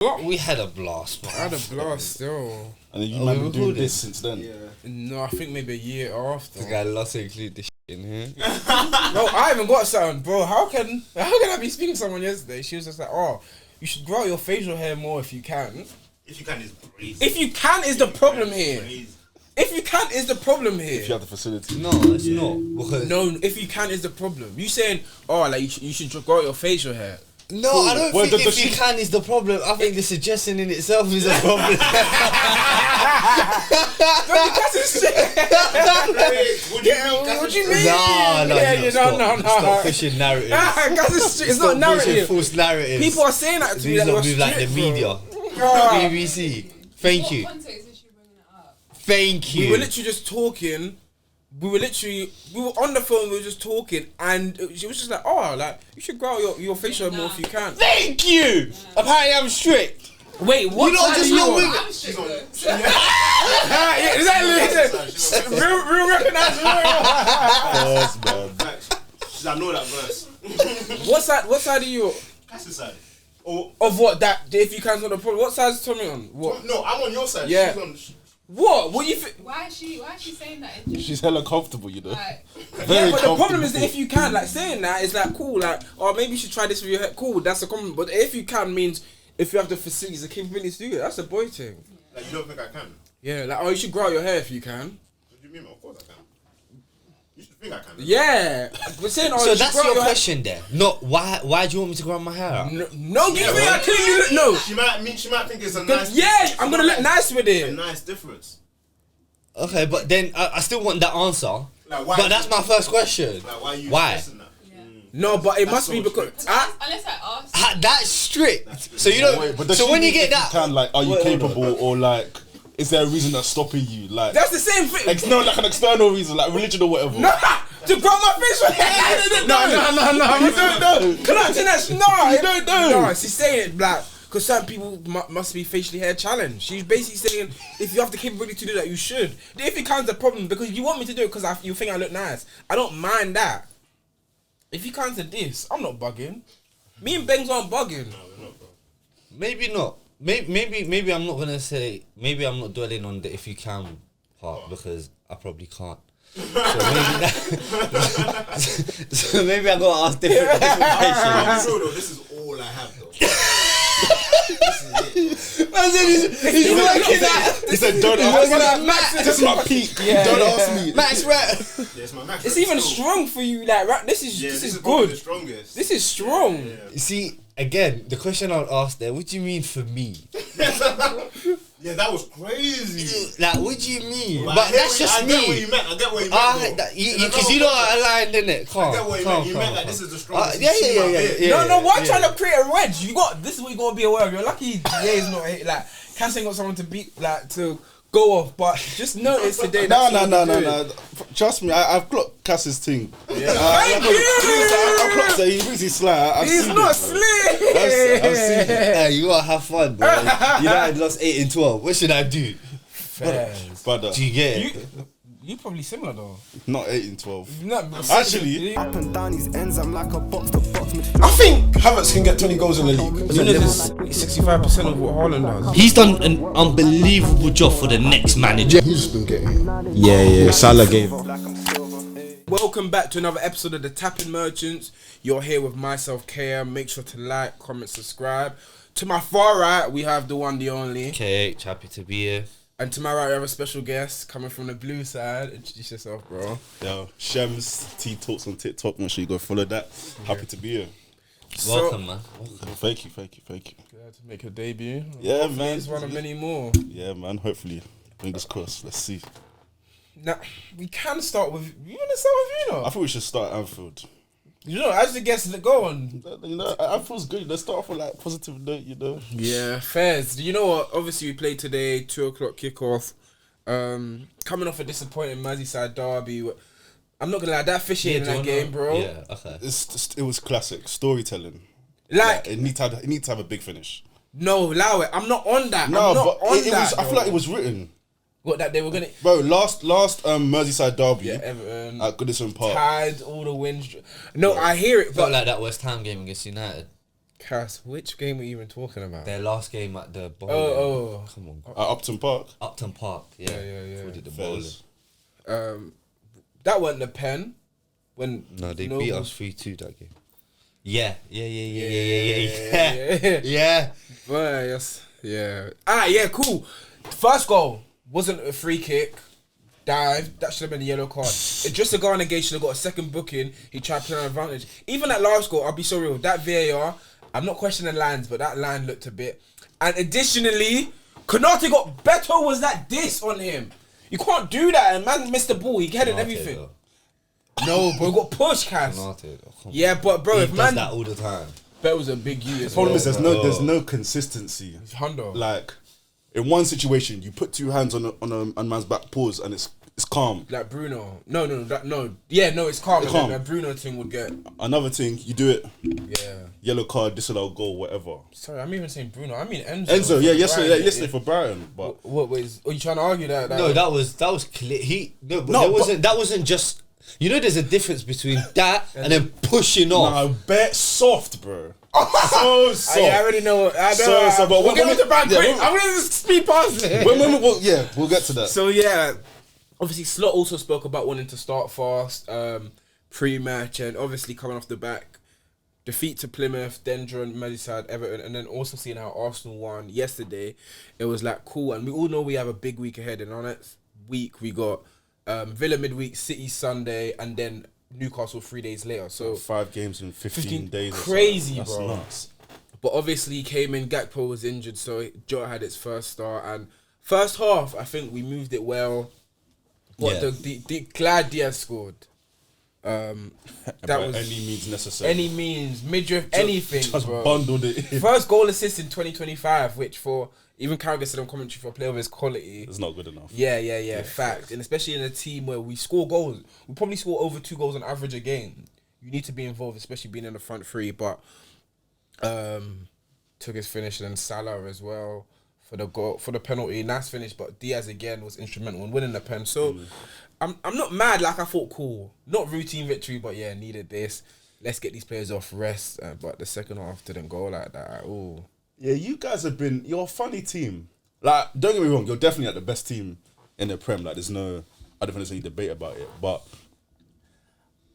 We had a blast, man. I had a blast still. And then you might be doing this since then. Yeah. No, I think maybe a year after. The guy loves to include this shit in here. No, I haven't got something, bro. How can I be speaking to someone yesterday? She was just like, oh, you should grow out your facial hair more if you can. If you can, is crazy. If you can is the problem here. If you can is the problem here. If you have the facility. No, it's not. Because No, if you can is the problem. You saying, oh, like you should grow out your facial hair. no, I don't Well, think the- if you can is the problem. I think the suggestion in itself is a problem. What do you mean? No. Stop pushing narratives. It's Stop not narrative. pushing false narratives. People are saying that to me. These Like, are with like the media. BBC. Thank you. What context is she bringing it up? Thank you. We were literally just talking. We were on the phone. We were just talking, and she was just like, "Oh, like you should grow out your facial hair more if you can." Thank you. Apparently I'm strict. Wait, what? You don't side just are you know on? women. I'm strict though. Yeah, exactly. Real recognize. Yes, man. She's like, I know that verse. What side are you on? That's the side. Oh, Of what? That if you can's not the problem. What side is Tommy on? What? no, I'm on your side. Yeah. She's on. What? What you think? Why is she saying that? She's hella comfortable, you know. Like, Yeah, but the problem is that if you can, like saying that is like cool, like or maybe you should try this with your hair. Cool, that's a compliment. But if you can means if you have the facilities, the capabilities to do it, that's a boy thing. Like, you don't think I can? Yeah, like you should grow out your hair if you can. What do you mean? Of course I can. You should think I can. Yeah, but saying So you that's should grow your hair. question there. Not why do you want me to grow my hair out? No, give me that clean. You look no. She might think it's a nice. Yeah, I'm gonna look nice with A it. nice difference. Okay, but then I still want that answer. Like, why? But that's my first question. Like, why are you Why? stressing that? No, but it must so be because unless I ask. That's strict. So you don't. Wait, but does so she when you mean get if that, you can, like, are you Wait, hold on. capable or like, is there a reason that's stopping you? Like, that's the same thing. no, like an external reason, like religion or whatever. No, to grow my facial hair. No, we don't know. Connecting no, you don't know. No, she's saying like. Because certain people must be facially hair challenged. She's basically saying, if you have the capability to do that, you should. If it comes a problem, because you want me to do it because you think I look nice, I don't mind that. If you come to this, I'm not bugging. Me and Bengs aren't bugging. maybe not. Maybe I'm not gonna say. Maybe I'm not dwelling on the if you can part because I probably can't. So maybe I gotta ask different questions. I'm sure though, this is all I have though. This is it. He's working out. He said, "Don't ask me. This is my peak. Don't ask me." Max rap. Yeah, it's my max. It's rep even still. strong for you. Like, right, this is probably good. the strongest. This is strong. Yeah. You see, again, the question I would ask there. What do you mean for me? Yeah, that was crazy. Like, what do you mean? But But that's just I get what me. you meant. I get what you meant. though. Because you know I aligned in it. I get what you meant. You meant that this is the strongest. Yeah. Why trying to create a wedge? This is what you gotta be aware of. You're lucky Ye's not like Cass ain't got someone to beat to go off, but just notice today. No. Trust me, I've clocked Cass's thing. Yeah. Thank you. I've clocked that. He thinks he's sly. He's not slick. I've seen it. Hey, you gotta have fun, bro. United lost 8 and 12. What should I do? Brother, Do you get it? You probably similar though. not 8 and 12. No, Actually, Up and down these ends, I'm like a box to box. I think Havertz can get 20 goals in the league. you know this 65% of what Haaland does. He's done an unbelievable job for the next manager. He's been getting. Yeah. Salah gave. Welcome back to another episode of the Tapping Merchants. You're here with myself, KM. Make sure to like, comment, subscribe. To my far right, we have the one, the only. KH, happy to be here. And to my right, we have a special guest coming from the blue side. Introduce yourself, bro. yo, Tsemz T Talks on TikTok. Make sure you go follow that. Happy to be here. Welcome, man. Thank you. Glad to make your debut. Yeah, Hopefully man. It's one of many more. Yeah, man. Hopefully, fingers crossed. Let's see. Now, we can start with... You want to start with you, I know? think we should start at Anfield. You know, as the guests go on. You know, Anfield's good. Let's start off with like positive note. You know. Yeah, fairs. You know what? Obviously, we played today, 2 o'clock kickoff. Coming off a disappointing Merseyside derby. I'm not gonna lie, that fishy in that game, bro. Yeah, okay. It was classic storytelling. Like, it needs to have a big finish. no, allow it. I'm not on that. No, I'm not but on it that. was. I feel like it was written. What, that they were gonna... Bro, last Merseyside derby Everton, at Goodison Park. tied all the wins. No, I hear it, Felt but like that West Ham game against United. Cass, which game are you even talking about? Their last game at the bowling. Oh. Come on. At Upton Park. Upton Park. Yeah. Yeah. We did the bowling. Fairs. That wasn't the pen. When No, they Noble- beat us 3-2 that game. Yeah. Well, yes. Yeah. Yeah, cool. First goal wasn't a free kick. Dive. That should have been a yellow card. Just a Ghana Gate should have got a second booking. He tried to play an advantage. Even that last goal, I'll be so real. That VAR, I'm not questioning lines, but that line looked a bit. And additionally, Konate got better. Was that diss on him? You can't do that. And man missed the ball. He headed everything. Though. No, bro, got pushed, Cass. Konate, oh, come on. Yeah, but bro, He if does man, that all the time. Bet was a big U. The problem is there's no consistency. It's Hundo. Like in one situation, you put two hands on a man's back paws and it's calm. Like Bruno. No, it's calm. It's calm. That Bruno thing would get. Another thing, you do it. Yeah. Yellow card, disallowed goal, whatever. Sorry, I'm even saying Bruno. I mean Enzo. Enzo, yeah, yesterday Brighton. for Brighton, but What was? Are you trying to argue that? No, that was clear. But No, that wasn't just. You know, there's a difference between that and then pushing off. nah, bet soft, bro. So soft. I already know. I know. So, but we'll get when- on the back yeah, quick. when- I'm gonna just speed past it. we'll get to that. So yeah, obviously Slot also spoke about wanting to start fast, pre-match, and obviously coming off the back, defeat to Plymouth, then drawing Merseyside, Everton, and then also seeing how Arsenal won yesterday. It was like cool, and we all know we have a big week ahead. And on next week we got Villa midweek, City Sunday, and then Newcastle 3 days later. So 5 games in 15 days. or crazy, something. bro. That's nuts. But obviously he came in, Gakpo was injured, so Jota had its first start. And first half, I think we moved it well. But Yeah. the glad Diaz scored. That By was any means necessary. any means, midriff, anything, Just bro. bundled it in. First goal assist in 2025, which for even Carragher said on commentary for a player of his quality. It's not good enough. Yeah, fact. And especially in a team where we score goals. We probably score over 2 goals on average a game. You need to be involved, especially being in the front three. But took his finish, and then Salah as well for the goal, for the penalty. Nice finish, but Diaz again was instrumental in winning the pen. So I'm not mad. Like I thought, cool, not routine victory, but yeah, needed this. Let's get these players off rest. But the second half didn't go like that at all. Yeah, you guys you're a funny team. Like, don't get me wrong, you're definitely like the best team in the Prem. Like, I don't think there's any debate about it. But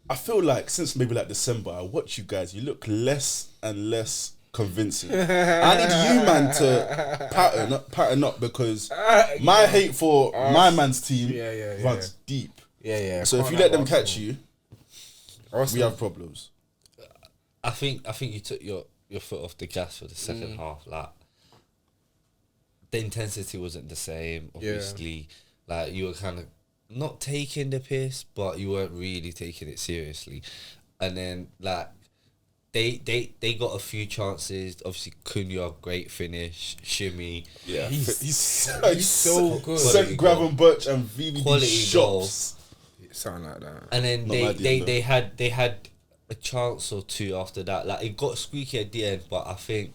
I feel like since maybe like December, I watch you guys, you look less and less convincing. I need you, man, to pattern up because my hate for my man's team runs deep. Yeah. So if you let them catch you, we have problems. I think you took your foot off the gas for the second half. Like, the intensity wasn't the same. Obviously, like you were kind of not taking the piss, but you weren't really taking it seriously. And then like they got a few chances. Obviously, Cunha, great finish, shimmy. Yeah, He's so good. Sent Graven Butch and VVD Quality shots. Something like that. And then Not my deal, they had a chance or two after that. Like, it got squeaky at the end, but I think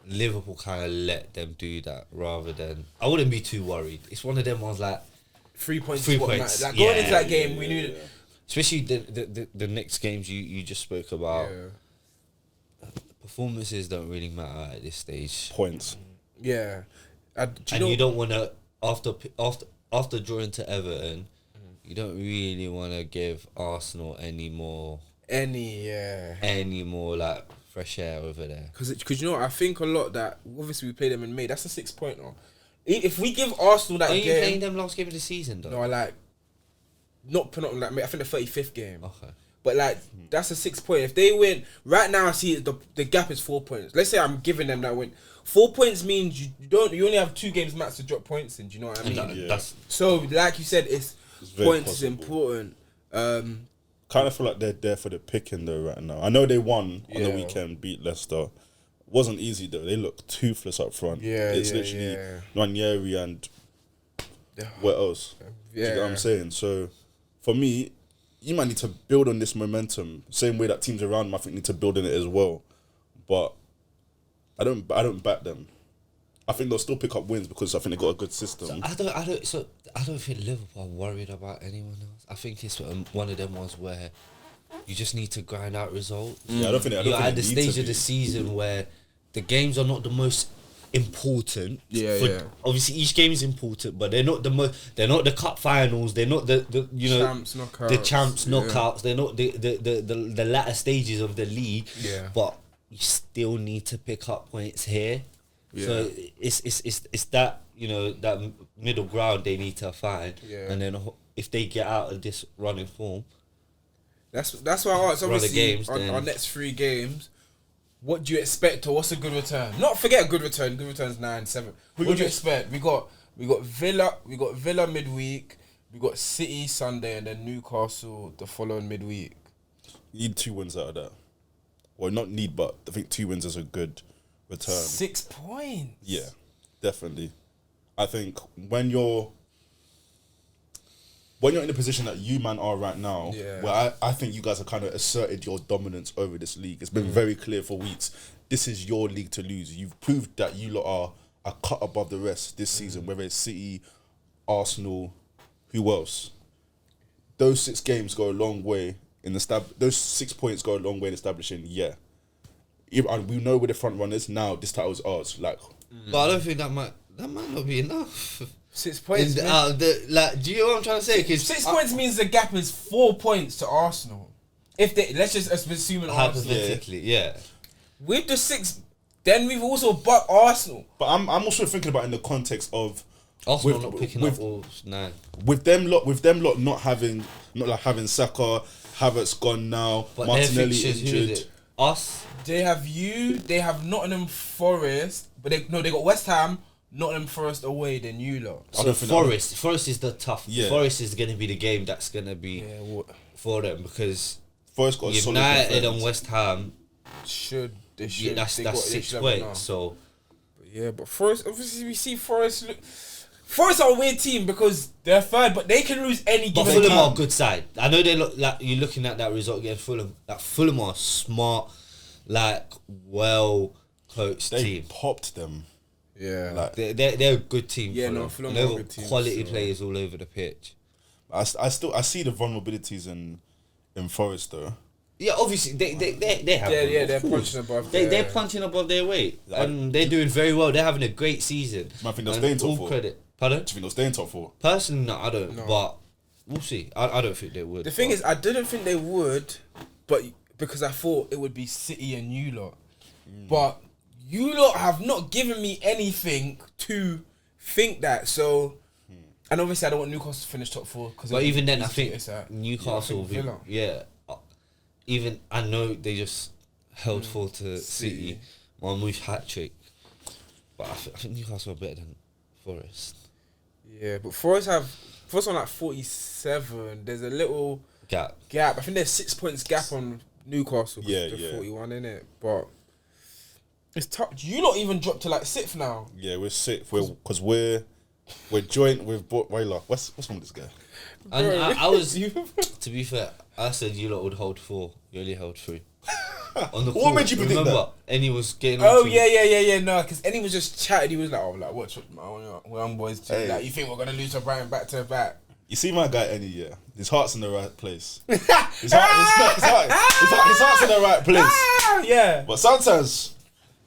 Liverpool kind of let them do that rather than. I wouldn't be too worried. It's one of them ones like 3 points. 3 is what points. mattered. Like going Yeah, into that game, we knew. especially the next games you just spoke about. Performances don't really matter at this stage. Points. Yeah. You don't want to after drawing to Everton. You don't really want to give Arsenal any more like fresh air over there. Because you know what, I think a lot that obviously we played them in May. That's a 6 pointer. If we give Arsenal that Are you game, playing them last game of the season though? no, I like not put on like I think the 35th game. Okay. But like that's a 6 point. If they win right now, I see the gap is 4 points. Let's say I'm giving them that win. 4 points means you only have 2 games max to drop points in. Do you know what I mean? That's So like you said, it's very points possible. is important. Kind of feel like they're there for the picking though right now. I know they won on the weekend, beat Leicester. Wasn't easy though. They look toothless up front. It's literally Ranieri and what else? Do you get what I'm saying? So for me, you might need to build on this momentum. Same way that teams around them, I think, need to build on it as well. But I don't back them. I think they'll still pick up wins because I think they got a good system. I don't think Liverpool are worried about anyone else. I think it's one of them ones where you just need to grind out results. Yeah, I don't think You're at the it needs stage to of the be. season where the games are not the most important. Yeah. Obviously, each game is important, but they're not the most. They're not the cup finals. They're not the champs, knockouts. the champs knockouts. They're not the latter stages of the league. Yeah. But you still need to pick up points here. Yeah. So it's that that middle ground they need to find. Yeah. And then if they get out of this running form, That's why I asked. Run the Obviously, games, on then. our next 3 games, what do you expect or what's a good return? Not forget a good return. Good return's 9-7. What do you expect? We got Villa midweek. We got City Sunday and then Newcastle the following midweek. You need 2 wins out of that. Well, not need, but I think 2 wins is a good return. 6 points. Yeah, definitely. I think when you're in the position that you man are right now, where I think you guys have kind of asserted your dominance over this league. It's been very clear for weeks. This is your league to lose. You've proved that you lot are cut above the rest this season, whether it's City, Arsenal, who else? Those 6 games go a long way in those 6 points go a long way in establishing, and we know we're the front runners, now this title is ours. Like, but I don't think that might not be enough. 6 points. do you know what I'm trying to say? 'Cause 6 points means the gap is 4 points to Arsenal. If they let's just assume an Arsenal. hypothetically, yeah. With the 6, then we've also butt Arsenal. but I'm also thinking about in the context of Arsenal not picking up all 9. with them lot not having Saka, Havertz gone now, But their Martinelli fixtures, who is injured. it? Us. They have Nottingham Forest, but they got West Ham, Nottingham Forest away, then you lot. I So don't think Forest is the tough. Yeah. Forest is going to be the game that's going to be for them because Forest got a solid United defense. and West Ham. They should. That's they 6 should have it now. points. So Yeah, but Forest, obviously we see Forest. Forest are a weird team because they're third, but they can lose any but given Fulham time. are a good side. I know they look like you're looking at that result against Fulham. That Fulham are smart, like well coached They team. popped them. Yeah, Like They're a good team. Yeah, no, Fulham. Fulham They've are a got good team, quality so- players all over the pitch. I see the vulnerabilities in Forest though. Yeah, obviously they have. they're punching above. They're punching above their weight, and they're doing very well. They're having a great season. I think they'll And stay in top all 4. credit. Pardon? Do you think they'll stay in top 4? Personally, no, I don't. But we'll see. I don't think they would. The thing is, I didn't think they would, but because I thought it would be City and you lot, but you lot have not given me anything to think that. So, and obviously, I don't want Newcastle to finish top 4. But even then, I it's think at- Newcastle. I think Villa. Yeah. Even I know they just held full to City. Marmoush hat trick, but I think Newcastle are better than Forest. Yeah, but Forest on like 47. There's a little Gap. I think there's 6 points gap on Newcastle. Yeah, they're yeah. 41 in it, but it's tough. You lot even dropped to like 6th now. Yeah, we're sick. Because we're joint with Wayla. What's wrong with this guy? And I was, to be fair, I said you lot would hold 4. You only held 3. On the What made you predict remember, that? Annie was getting. Oh onto- yeah. No, because Eddie was just chatting. He was like, "Oh, like what's we're on boys too. Hey. Like, you think we're gonna lose to Brighton back to back?" You see my guy Eddie, yeah? His heart's in the right place. His heart's in the right place. Ah, yeah. But sometimes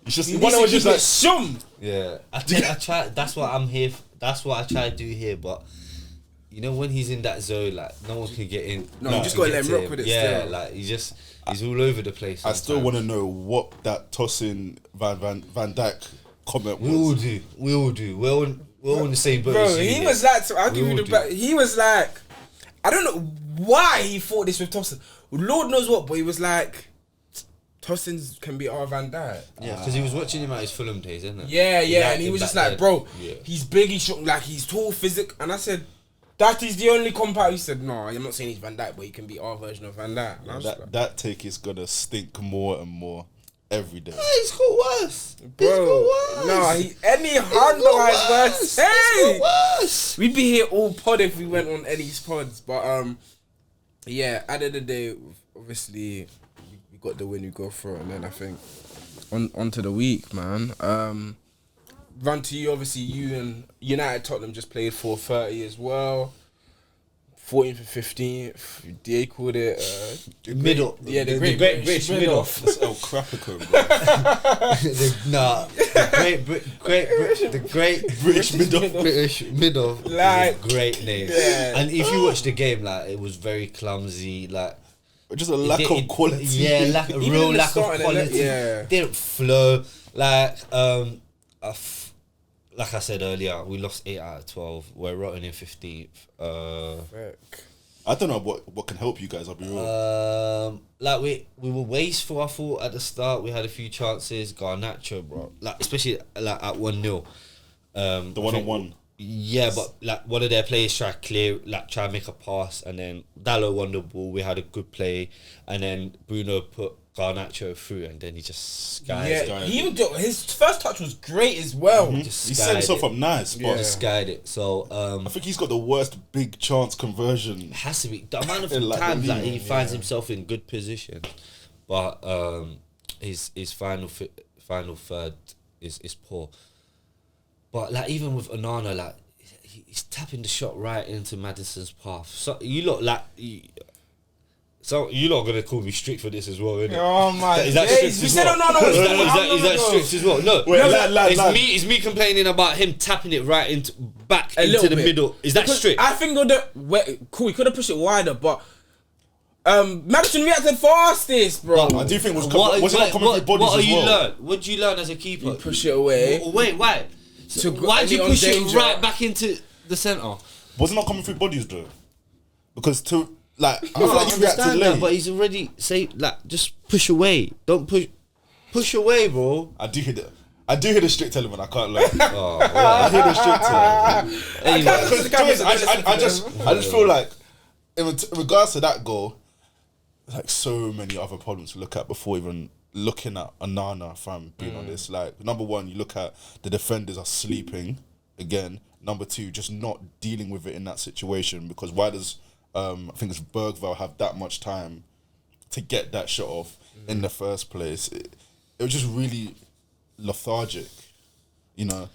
it's just He one needs was to just keep like it shum. Yeah, I try. That's what I'm here. That's what I try to do here. But you know, when he's in that zone, like no one can get in. No, you just gotta let him rock with it Yeah, still. like he's all over the place. I still sometimes. want to know what that tossing Van Dijk comment We all was. do. We all do. We're all in the same boat. Bro, as you, he yeah. was like, I'll We give you all the do. back. He was like, I don't know why he thought this with Tosin. Lord knows what, but he was like, Tosin can be our Van Dijk. Yeah, because he was watching him at his Fulham days, isn't it? Yeah, He liked and he him was just back like, then. bro, Yeah. he's big, he's strong, like he's tall, physical. And I said, that is the only compound. He said, no, I'm not saying he's Van Dijk, but he can be our version of Van Dijk. And I was like, That take is gonna stink more and more every day. He's got worse. bro, no, any Hondo has worse. Hey, Worse. we'd be here all pod if we went on Eddie's pods. But yeah, at the end of the day, obviously we got the win, we go for it, and then I think on to the week, man. Run to you, obviously you and United Tottenham just played 4:30 as well. 14th and 15th. DA called it middle. Yeah, the Great British mid-off. That's El Crapico, bro. The Great British mid-off. British mid-off. Like, Is a great name. yeah. And if you watch the game, like it was very clumsy. Like Just a lack of quality. Yeah, Even in the lack of starting, quality. yeah. Didn't flow. Like like I said earlier, we lost 8 out of 12. We're rotten in 15th. I don't know what can help you guys. I'll be real. Like we were wasteful. I thought at the start we had a few chances. Garnacho, bro. Like especially like at 1-0. The 1-on-1. Yeah, but like one of their players tried clear, like try and make a pass, and then Dallo won the ball. We had a good play, and then Bruno put Garnacho through, and then he just skied it. Yeah, he even his first touch was great as well. He set himself up nice, but Just skied it. So I think he's got the worst big chance conversion. it has to be the amount of Like times the that league, he finds himself in good position, but his final third is poor. But like even with Onana, like he's tapping the shot right into Maddison's path. So you look like. So you lot are gonna call me strict for this as well, innit? Oh my! Is that days. strict We as said well? no. Is that strict as well? No, Wait, no. lad. It's me complaining about him tapping it right into back A into little the bit. middle. Is that Because strict? I think cool. He could have pushed it wider, but Madison reacted fastest, bro. I do think was it not coming through bodies what as you well? learn? What did you learn as a keeper? You push it away. Wait, why? Why did you on push it danger. right back into the centre? Was it not coming through bodies though? Because I feel like you I reacted understand that, late. but he's already just push away. Don't push away, bro. I do hear the strict element. I can't lie. Oh, I hear the strict element. anyway. I just feel like in regards to that goal, like so many other problems to look at before even looking at Onana, if I'm being honest. Like number one, you look at the defenders are sleeping again. Number two, just not dealing with it in that situation, because why does I think it's Bergvall have that much time to get that shot off in the first place? It was just really lethargic, you know.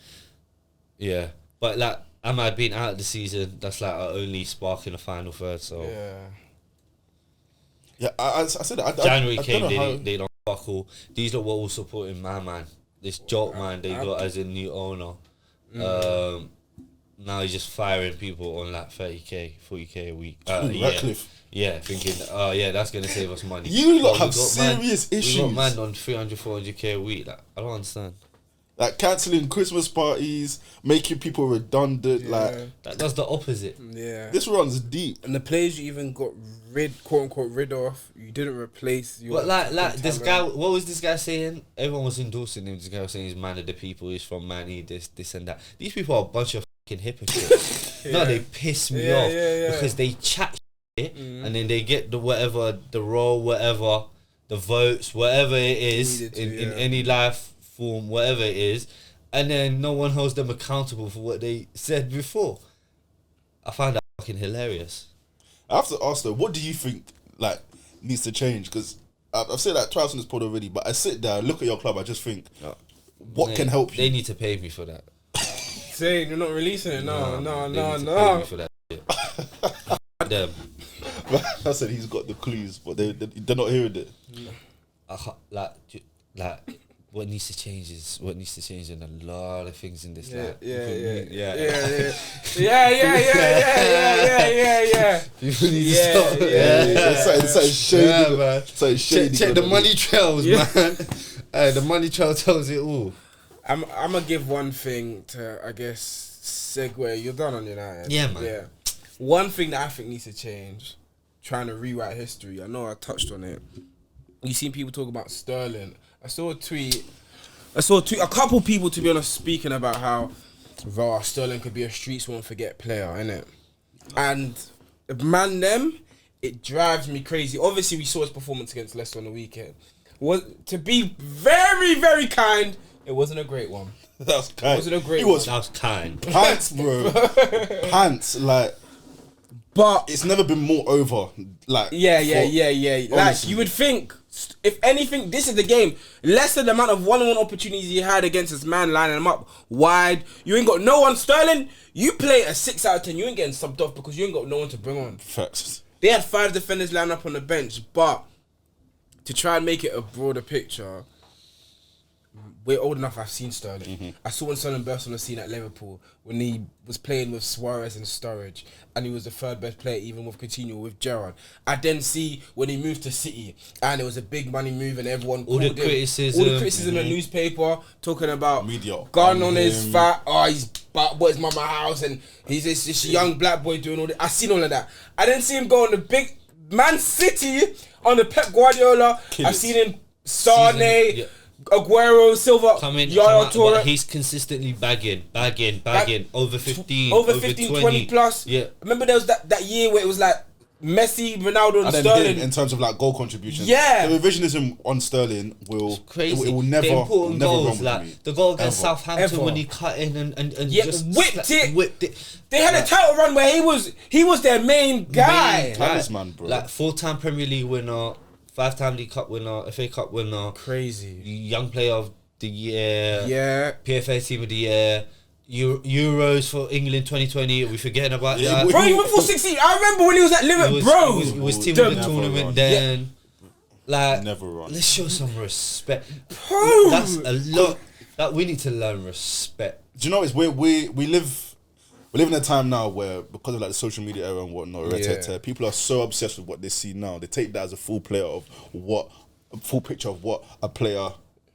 Yeah, but like Ahmad being out of the season, that's like our only spark in the final third. So Yeah, I said that. January I came, don't know they don't buckle. These are what was supporting my man. This jolt man they got as a new owner. Now he's just firing people on like 30k, 40k a week. Ratcliffe. Yeah, thinking, yeah, that's gonna save us money. You lot But have we got serious issues. We got man on 300, 400k a week. Like, I don't understand. Like cancelling Christmas parties, making people redundant. Like That does the opposite. Yeah. this runs deep. And the players you even got quote unquote rid of, you didn't replace. But like this guy, what was this guy saying? Everyone was endorsing him. This guy was saying he's man of the people. He's from Manny. This and that. These people are a bunch of fucking hypocrites. No, they piss me off because they chat shit and then they get the whatever, the role, whatever, the votes, whatever it is in any life form, whatever it is, and then no one holds them accountable for what they said before. I find that fucking hilarious. I have to ask though, what do you think like needs to change? Because I've said that twice on this pod already, but I sit there, look at your club, I just think, what can help you? They need to pay me for that. Saying you're not releasing it. No. They need to pay me for that shit. Them. I said he's got the clues, but they're not hearing it. Like what needs to change in a lot of things in this life. Yeah. People need to stop. It's shady, man. So shady. Check the money trails, man. The money trail tells it all. I'm gonna give one thing to, I guess, segue. You're done on United. Yeah, man. Yeah. One thing that I think needs to change, trying to rewrite history. I know I touched on it. You seen people talk about Sterling. I saw a tweet. A couple people, to be honest, speaking about how Sterling could be a streets won't forget player, innit? And it drives me crazy. Obviously, we saw his performance against Leicester on the weekend. To be very, very kind, it wasn't a great one. That was kind. It wasn't a great That was kind. Pants, bro. Pants, like. But it's never been more over. Like yeah. Like honestly. you would think If anything, this is the game. Leicester, the amount of one-on-one opportunities he had against this man, lining him up wide. You ain't got no one. Sterling, you play a 6 out of 10. You ain't getting subbed off because you ain't got no one to bring on. Facts. They had 5 defenders lined up on the bench, but to try and make it a broader picture, we're old enough. I've seen Sterling. I saw when Sterling burst on the scene at Liverpool when he was playing with Suarez and Sturridge, and he was the third best player, even with Coutinho, with Gerrard. I then see when he moved to City, and it was a big money move, and everyone all the criticism in the newspaper talking about media gun on his fat. Oh, he's bought his mama house, and he's this young black boy doing all that. I seen all of that. I didn't see him go on the big Man City on the Pep Guardiola. I seen him Sane. Aguero, Silva, Yaya Toure. He's consistently bagging over 15, over 20 plus. Yeah. Remember there was that year where it was like Messi, Ronaldo, and Sterling in terms of like goal contribution. Yeah, the revisionism on Sterling will crazy. It will never, the important never goals, like me. The goal against Southampton when he cut in and just whipped it. They had a title run where he was their main guy. Talisman, bro. Like 4-time Premier League winner. 5-time League Cup winner, FA Cup winner, crazy, Young Player of the Year, PFA Team of the Year, Euros for England 2020. Are we forgetting about that? Bro, he went for 16. I remember when he was at Liverpool, bro. He was team of the tournament then. Like, never run. Let's show some respect. Bro, that's a lot. That we need to learn respect. Do you know we live in a time now where, because of like the social media era and whatnot, people are so obsessed with what they see now. They take that as a full picture of what a player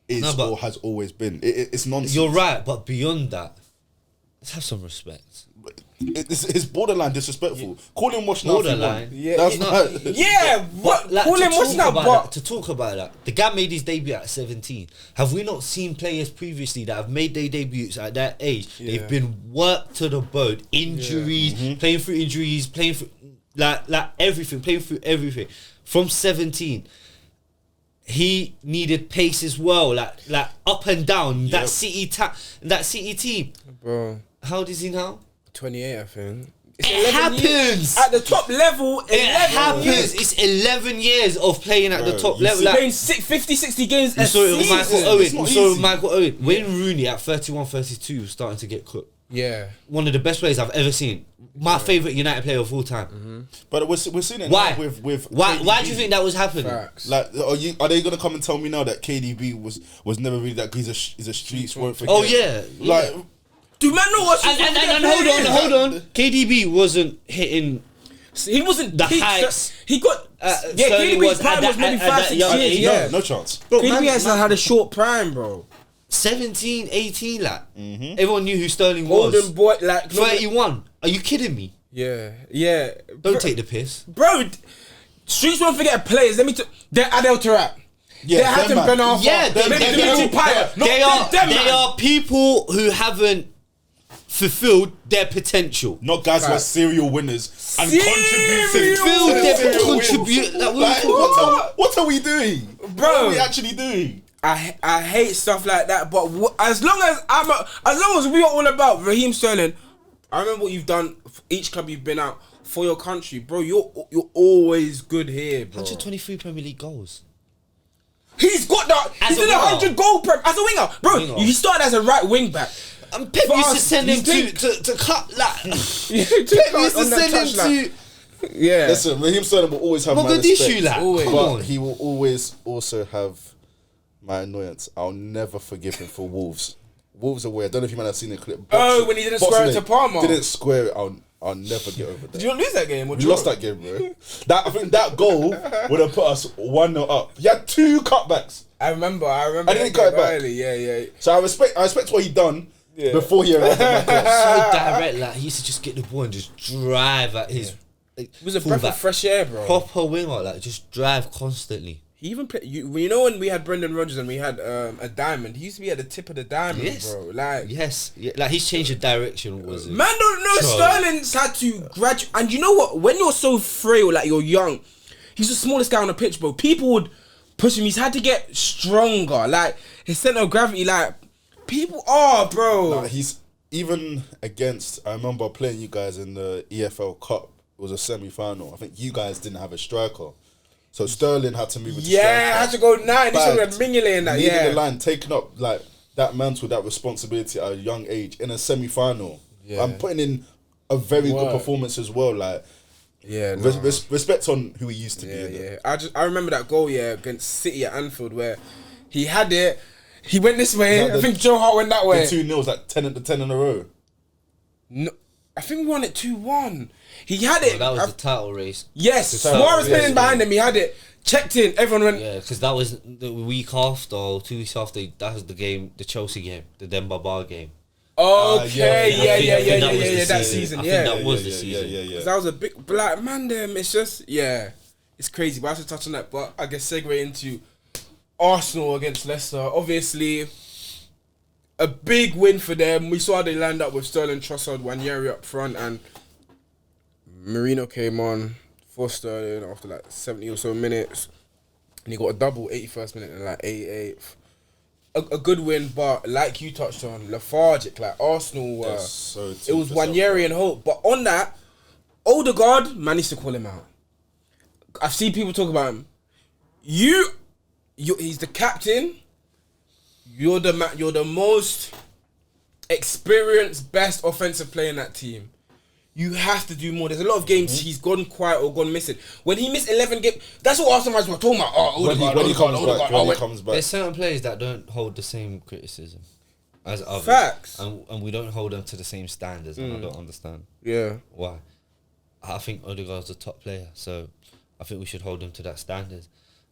is or has always been. It's nonsense. You're right, but beyond that, let's have some respect. It's borderline disrespectful. Call him wash now. Borderline. That's not. Yeah. What? Like, call him wash now. But to talk about that, the guy made his debut at 17. Have we not seen players previously that have made their debuts at that age? Yeah. They've been worked to the bone, injuries, playing through injuries, playing through like everything, playing through everything. From 17, he needed pace as well, like up and down. That City team, bro. How old is he now? 28, I think. It happens at the top level. It happens. Years. It's 11 years of playing at the top level. Like, playing 50, 60 games. You saw it with Michael Owen. You saw it with Michael Owen. Wayne Rooney at 31, 32 was starting to get cooked. Yeah, one of the best players I've ever seen. My favourite United player of all time. But we're seeing it now with why do you think that was happening? Facts. Like, are they gonna come and tell me now that KDB was never really that good? He's a street won't forget. Oh yeah, like. Do man know what? And hold on. KDB wasn't hitting. He wasn't the heights. He got KDB's prime was maybe 5-6 years. Yeah, no chance. Bro, KDB has had a short prime, bro. 17, 18, like everyone knew who Sterling was. Golden boy, like 31. Are you kidding me? Yeah. Don't take the piss, bro. Streets won't forget players. They're Adel Taarabt. They're Hatem Ben Arfa. Yeah, they are people who haven't fulfilled their potential. Not guys who are serial winners and contribute. What are we doing, bro? What are we actually doing? I hate stuff like that. But as long as we are all about Raheem Sterling, I remember what you've done for each club you've been out for your country, bro. You're always good here, bro. 123 Premier League goals. He's got that. He's in 100 goal prem as a winger, bro. He started as a right wing back. And Pep used to send him to cut like. Pep used to send him to. Yeah. Listen, Raheem Sterling will always have my respect, but he will always also have my annoyance. I'll never forgive him for Wolves. Wolves away. I don't know if you might have seen the clip. When he didn't square it to Palmer. Didn't square it. I'll never get over that. Did you not lose that game? We lost that game, bro. I think that goal would have put us 1-0 up. He had 2 cutbacks. I remember. I didn't cut it back. Yeah. So I respect what he done before he arrived at my club. So direct, like he used to just get the ball and just drive at his. It was a breath of fresh air, bro. Proper winger, like just drive constantly. He even played. You know when we had Brendan Rodgers and we had a diamond. He used to be at the tip of the diamond, bro. Like like he's changed the direction. Was it? Man, don't know. Sterling's had to graduate, and you know what? When you're so frail, like you're young, he's the smallest guy on the pitch, bro. People would push him. He's had to get stronger. Like his center of gravity, like people are, bro. Nah, he's even against. I remember playing you guys in the EFL Cup. It was a semi-final. I think you guys didn't have a striker. So Sterling had to move it to had to go 9. This one had Mignolet in that, leading the line, taking up like that mantle, that responsibility at a young age in a semi-final. Yeah. I'm putting in a very good performance as well. Like, respect on who he used to be. Yeah. I remember that goal against City at Anfield where he had it. He went this way. I think Joe Hart went that way. The 2-0 was like 10 in a row. No, I think we won it 2-1. He had it. That was the title race. Yes, Suarez playing behind him. He had it. Checked in. Everyone went. Yeah, because that was the week after or 2 weeks after. That was the game, the Chelsea game, the Demba Ba game. Okay, that season. I think that was the season. Because that was a big black man. Them. It's just it's crazy. But I have to touch on that. But I guess segue into Arsenal against Leicester. Obviously, a big win for them. We saw how they lined up with Sterling, Trossard, Nwaneri up front, and Marino came on for Sterling after like 70 or so minutes, and he got a double 81st minute and like 88th. A good win, but like you touched on, lethargic. Like Arsenal were, it was Nwaneri and Hope. But on that, Odegaard managed to call him out. I've seen people talk about him. He's the captain. You're the most experienced, best offensive player in that team. You have to do more. There's a lot of games he's gone quiet or gone missing. When he missed 11 games, that's what Arsenal fans were talking about. When he comes back. There's certain players that don't hold the same criticism as others. Facts. And we don't hold them to the same standards, and I don't understand. Yeah. Why? I think Odegaard's the top player, so I think we should hold him to that standard.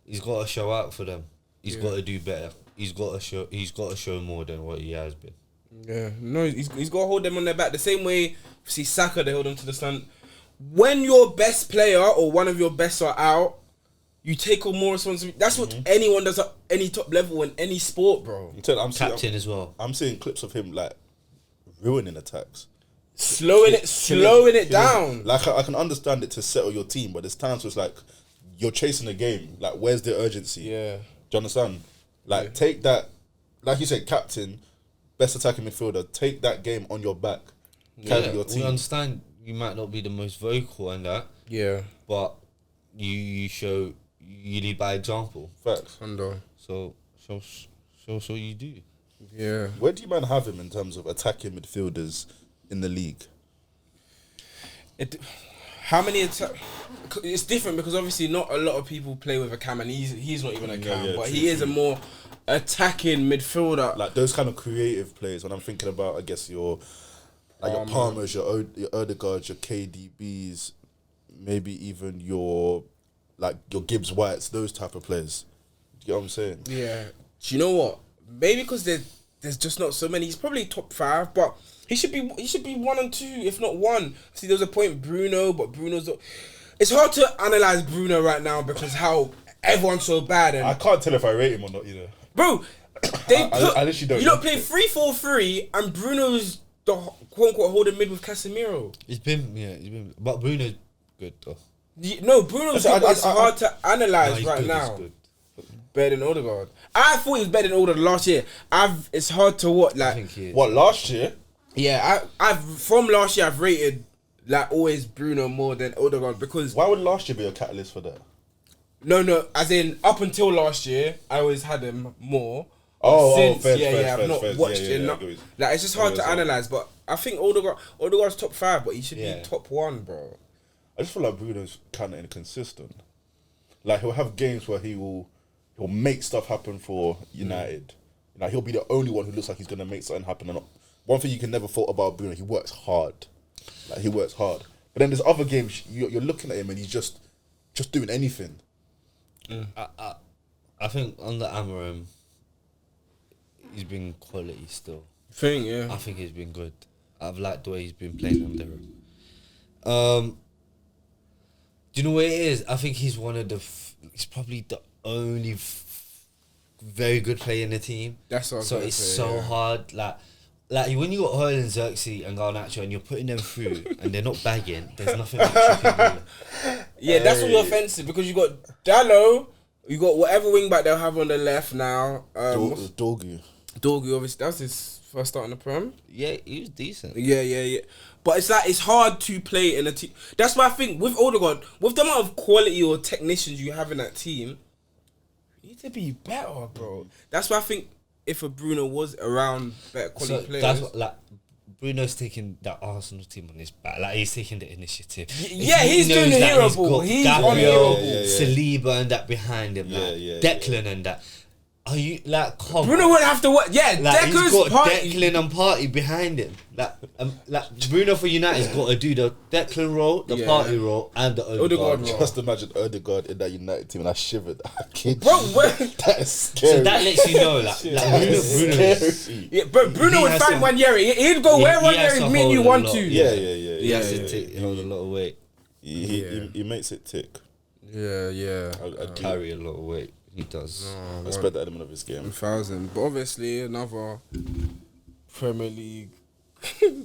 He's got to show out for them. He's got to do better. He's got to show more than what he has been. Yeah, no, he's got to hold them on their back. The same way, see Saka, they hold him to the stand. When your best player or one of your best are out, you take on more responsibility. That's what anyone does at any top level in any sport, bro. Captain as well. I'm seeing clips of him like ruining attacks, slowing it down. Like I can understand it to settle your team, but there's times where it's like you're chasing a game. Like, where's the urgency? Yeah, do you understand? Like, take that. Like you said, captain. Best attacking midfielder, take that game on your back. Carry your team. We understand you might not be the most vocal and that. Yeah. But you lead by example. Facts. So you do. Yeah. Where do you man have him in terms of attacking midfielders in the league? How many it's different because obviously not a lot of people play with a cam, and he's not even a cam, but he is a more attacking midfielder. Like those kind of creative players. When I'm thinking about, I guess your Palmers, your Odegaards, your KDBs, maybe even your Gibbs Whites, those type of players. Do you get what I'm saying? Yeah. Do you know what? Maybe because there's just not so many. He's probably top 5, but he should be 1 and 2, if not 1. See, there was a point Bruno, but Bruno's. It's hard to analyze Bruno right now because how everyone's so bad. And I can't tell if I rate him or not either. Bro, I literally don't. You don't play 3-4-3, and Bruno's the quote unquote holding mid with Casemiro. He's been, but Bruno's good though. No, Bruno's good, it's hard to analyse right now. Good. Better than Odegaard. I thought he was better than Odegaard last year. It's hard to what like. I think he is. What, last year? Yeah, I've from last year I've rated like always Bruno more than Odegaard because. Why would last year be a catalyst for that? No, as in up until last year, I always had him more. Since, I've not watched it. Like it's just hard to analyse, but I think Odegaard's top 5, but he should be top 1, bro. I just feel like Bruno's kind of inconsistent. Like he'll have games where he'll make stuff happen for United. Like he'll be the only one who looks like he's gonna make something happen. And one thing you can never fault about Bruno, he works hard. Like he works hard. But then there's other games you're looking at him and he's just doing anything. I think under Amorim, he's been quality still. I think he's been good. I've liked the way he's been playing under him. Do you know what it is? I think he's one of he's probably the only very good player in the team. That's what I'm so hard. Like when you got Højlund, Xerxes and Garnacho and you're putting them through and they're not bagging, there's nothing much you can do. Yeah, that's what you're offensive because you got Dallo, you got whatever wing back they'll have on the left now. Dorgu, obviously, that's his First start in the Prem. Yeah, he was decent. Yeah. But it's like, it's hard to play in a team. That's why I think with Odegaard, with the amount of quality or technicians you have in that team, you need to be better, bro. That's why I think if a Bruno was around better quality players. That's what, like, Bruno's taking that Arsenal team on his back. Like, he's taking the initiative. Yeah, he's doing the hero ball. He's on the hero ball. Saliba and that behind him. Declan and that. Are you like Bruno wouldn't have to work? Yeah, like, Declan's he's got party. Declan and Party behind him. Like Bruno for United's got to do the Declan role, the Party role, and the Odegaard role. Just imagine Odegaard in that United team, and I shivered. Bro, that is scary. So that lets you know, like Bruno. Yeah, but Bruno would find Ranieri. He'd go where Ranieri mean you want to. Yeah. He has to hold a lot of weight. He makes it tick. Yeah. I carry a lot of weight. He does. I respect that element of his game. 1,000. But obviously, another Premier League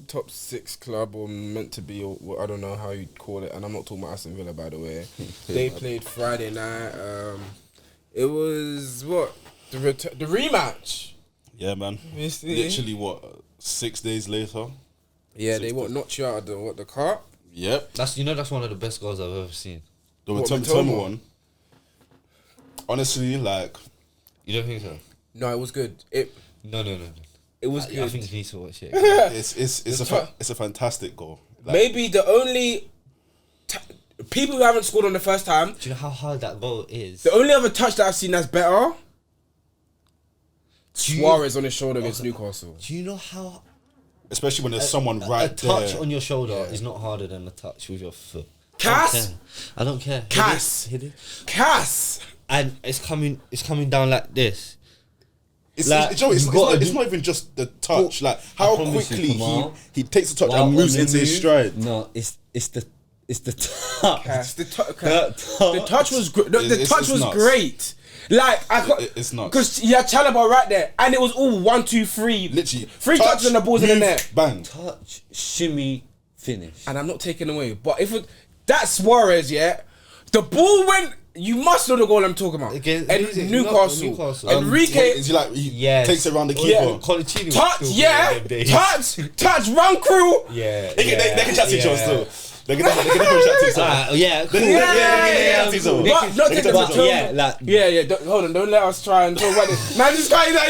top 6 club, or meant to be, or I don't know how you'd call it. And I'm not talking about Aston Villa, by the way. They played Friday night. It was the rematch. Yeah, man. Literally 6 days later. Yeah, they knocked you out of the cup. Yep. That's one of the best goals I've ever seen. The Matoma one. Honestly, like, you don't think so? No, it was good. No. It was good. I think you need to watch it. It's a fantastic goal. Like, maybe the only people who haven't scored on the first time. Do you know how hard that goal is? The only other touch that I've seen that's better. Suarez on his shoulder against Newcastle. Do you know how? Especially when there's someone right there. A touch on your shoulder is not harder than a touch with your foot. Cass. I don't care. Cass. And it's coming down like this. It's not even just the touch. Like how quickly he takes the touch and moves into his stride. No, it's the touch. Cass, the touch was great. The touch was great. Like it's not because you had Chalobah right there, and it was all 1, 2, 3. Literally 3 touches and the ball's in the net. Bang. Touch, shimmy, finish. And I'm not taking away, but if that's Suarez, the ball went. You must know the goal I'm talking about. Against Newcastle. Enrique is he takes it around the keeper. Touch, run crew. Yeah. They can chat to each other still. They can chat to each other. Hold on, don't let us try and talk about this. Man, this guy is like,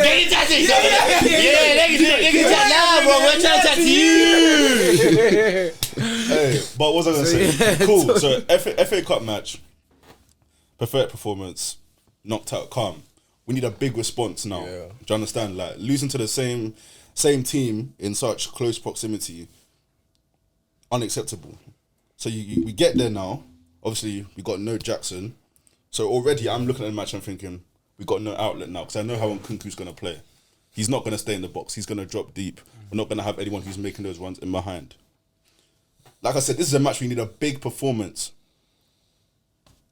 They can chat to each other. They can chat now, bro. We're trying to chat to you. Hey, but what was I going to say? Cool. So, FA Cup match. Perfect performance, knocked out calm. We need a big response now. Do you understand? Like losing to the same team in such close proximity, unacceptable. So we get there now. Obviously, we got no Jackson. So already I'm looking at the match and thinking we got no outlet now because I know how Nkunku's going to play. He's not going to stay in the box. He's going to drop deep. We're not going to have anyone who's making those runs in behind. Like I said, this is a match we need a big performance.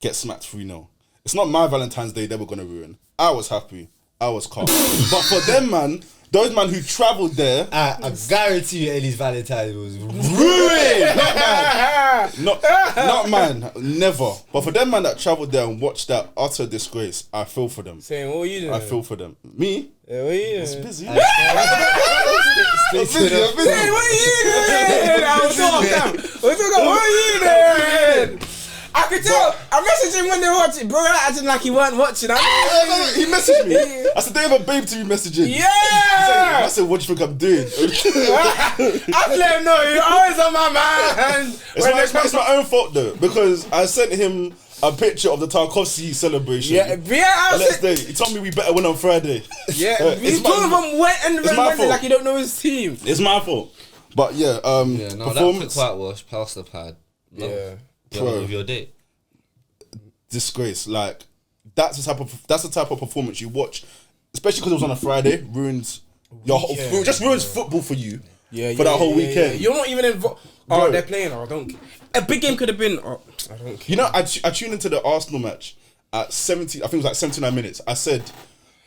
Get smacked 3-0. It's not my Valentine's Day they were going to ruin. I was happy. I was calm. But for them, man, those man who travelled there... I guarantee you Ellie's Valentine's was ruined! Not mine. Never. But for them, man, that travelled there and watched that utter disgrace, I feel for them. Saying, what are you doing? I feel for them. Me? Yeah, what are you doing? It's busy. I'm busy. Hey, what are you doing? What are you doing? I could tell. I messaged him when they were watching. Bro, acting like he weren't watching. He messaged me. I said, they have a babe to be messaging. Yeah! I said, what do you think I'm doing? I let him know, you're always on my mind. It's my own fault though, because I sent him a picture of the Tarkovsky celebration. He told me we better win on Friday. Yeah, he's talking from Wednesday like he don't know his team. It's my fault. But that quick whitewash, past the pad. Of your day. Disgrace. Like that's the type of performance you watch, especially because it was on a Friday. Ruins your whole, just ruins football for you. For that whole weekend. You're not even involved. Oh, they're playing. I don't care. A big game could have been. I don't care. You know, I tuned into the Arsenal match at 70. I think it was like 79 minutes. I said,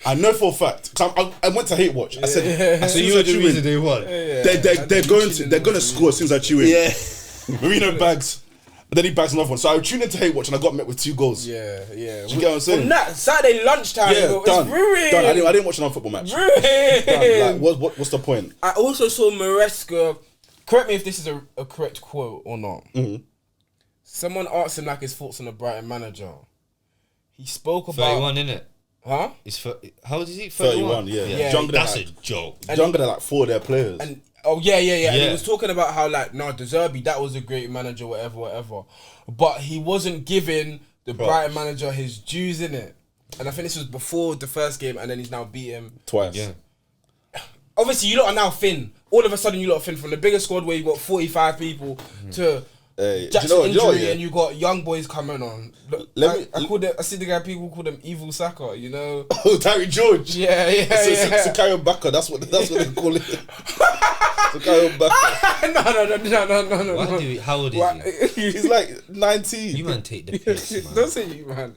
I know for a fact. I went to hate watch. I said, so you were the reason they won. They're going to score as soon as I chew in. Marino Bags. then he bags another one. So I tuned into Hate Watch and I got met with 2 goals. Yeah. Do you get what I'm saying? From that Saturday lunchtime, Yeah, it's done. ruined. Done. I didn't watch another football match. Ruined. Done. Like, what's the point? I also saw Maresca. Correct me if this is a correct quote or not. Mm-hmm. Someone asked him like his thoughts on the Brighton manager. He spoke about 31, innit? Huh? How old is he? 31, yeah. Younger than That's like, a joke. younger than like 4 of their players. And And he was talking about how like, no, De Zerbi, that was a great manager, whatever. But he wasn't giving the Brighton manager his dues in it. And I think this was before the first game, and then he's now beat him twice. Yeah. Obviously, you lot are now thin. All of a sudden, you lot are thin from the bigger squad where you got 45 people to Jackson injury, and you got young boys coming on. I see the guy people call them Evil Saka. You know, Terry George. Yeah. Sakayo Baka. That's what they call it. Sakayo Baka. No. How old is he? He's like 19. You man take the piss, man. Don't say you, man.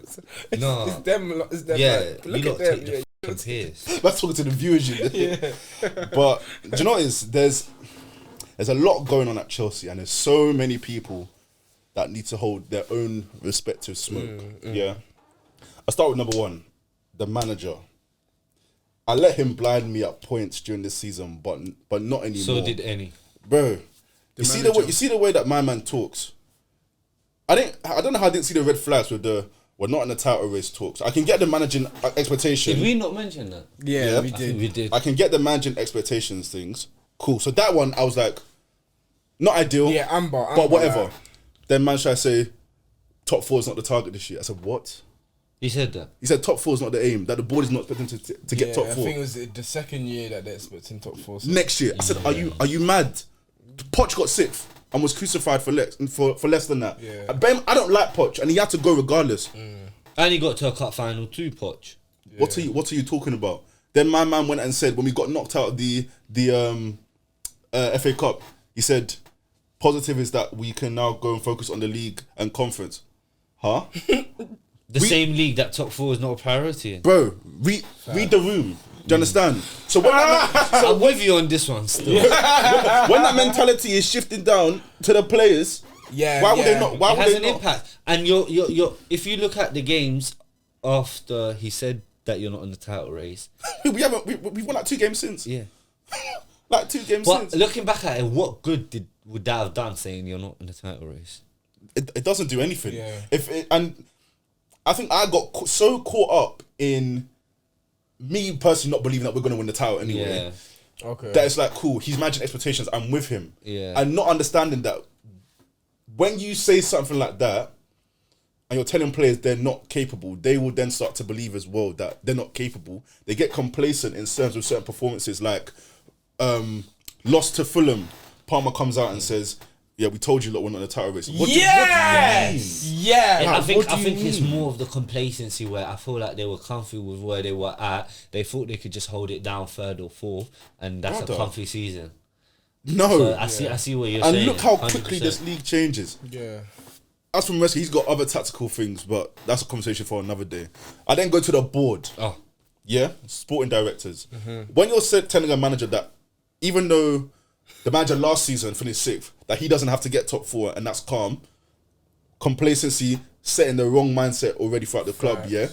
No. It's them. Yeah, man. Look you at lot them. take the piss. That's talking to the viewers, you know? Yeah. But do you know what is? There's a lot going on at Chelsea, and there's so many people that need to hold their own respective smoke. Yeah. I'll start with number 1, the manager. I let him blind me at points during this season, but not anymore. So did any. Bro, you see the way that my man talks. I don't know how I didn't see the red flags with the we're not in the title race talks. I can get the managing expectation. Did we not mention that? Yeah, we I think we did. I can get the managing expectations things. Cool. So that one I was like, not ideal. Yeah, Amber, but whatever. like. Then man tried to say top 4 is not the target this year. I said, what? He said that. He said top 4 is not the aim. That the board is not expecting to get top 4. I think it was the second year that they're expecting top 4. So. Next year. I said, are you mad? Poch got 6th and was crucified for less than that. Yeah. I don't like Poch, and he had to go regardless. And he got to a cup final too, Poch. Yeah. What are you talking about? Then my man went and said when we got knocked out of the FA Cup, he said positive is that we can now go and focus on the league and conference. Huh? Same league that top 4 is not a priority in. Bro, read the room. Do you understand? So when I'm with you on this one still. when that mentality is shifting down to the players, why would they not? Why it would has they an not? impact. And you're if you look at the games after he said that you're not in the title race. We've won like 2 games since. Yeah. Like 2 games But since. looking back at it, what good would that have done saying you're not in the title race? It doesn't do anything. Yeah. And I think I got so caught up in me personally not believing that we're going to win the title anyway. Yeah. Okay. That it's like, cool, he's managing expectations, I'm with him. Yeah. And not understanding that when you say something like that and you're telling players they're not capable, they will then start to believe as well that they're not capable. They get complacent in terms of certain performances, like lost to Fulham. Palmer comes out and says, yeah, we told you lot we're not in the title race. What do you mean? Yeah. I think it's more of the complacency where I feel like they were comfy with where they were at. They thought they could just hold it down 3rd or 4th, and that's a comfy season. No. So I see what you're saying. And look how 100%. quickly this league changes. Yeah. As for Messi, he's got other tactical things, but that's a conversation for another day. I then go to the board. Oh. Yeah? Sporting directors. When you're telling a manager that even though the manager last season finished 6th, that he doesn't have to get top 4 and that's calm, complacency, setting the wrong mindset already throughout the club, yeah?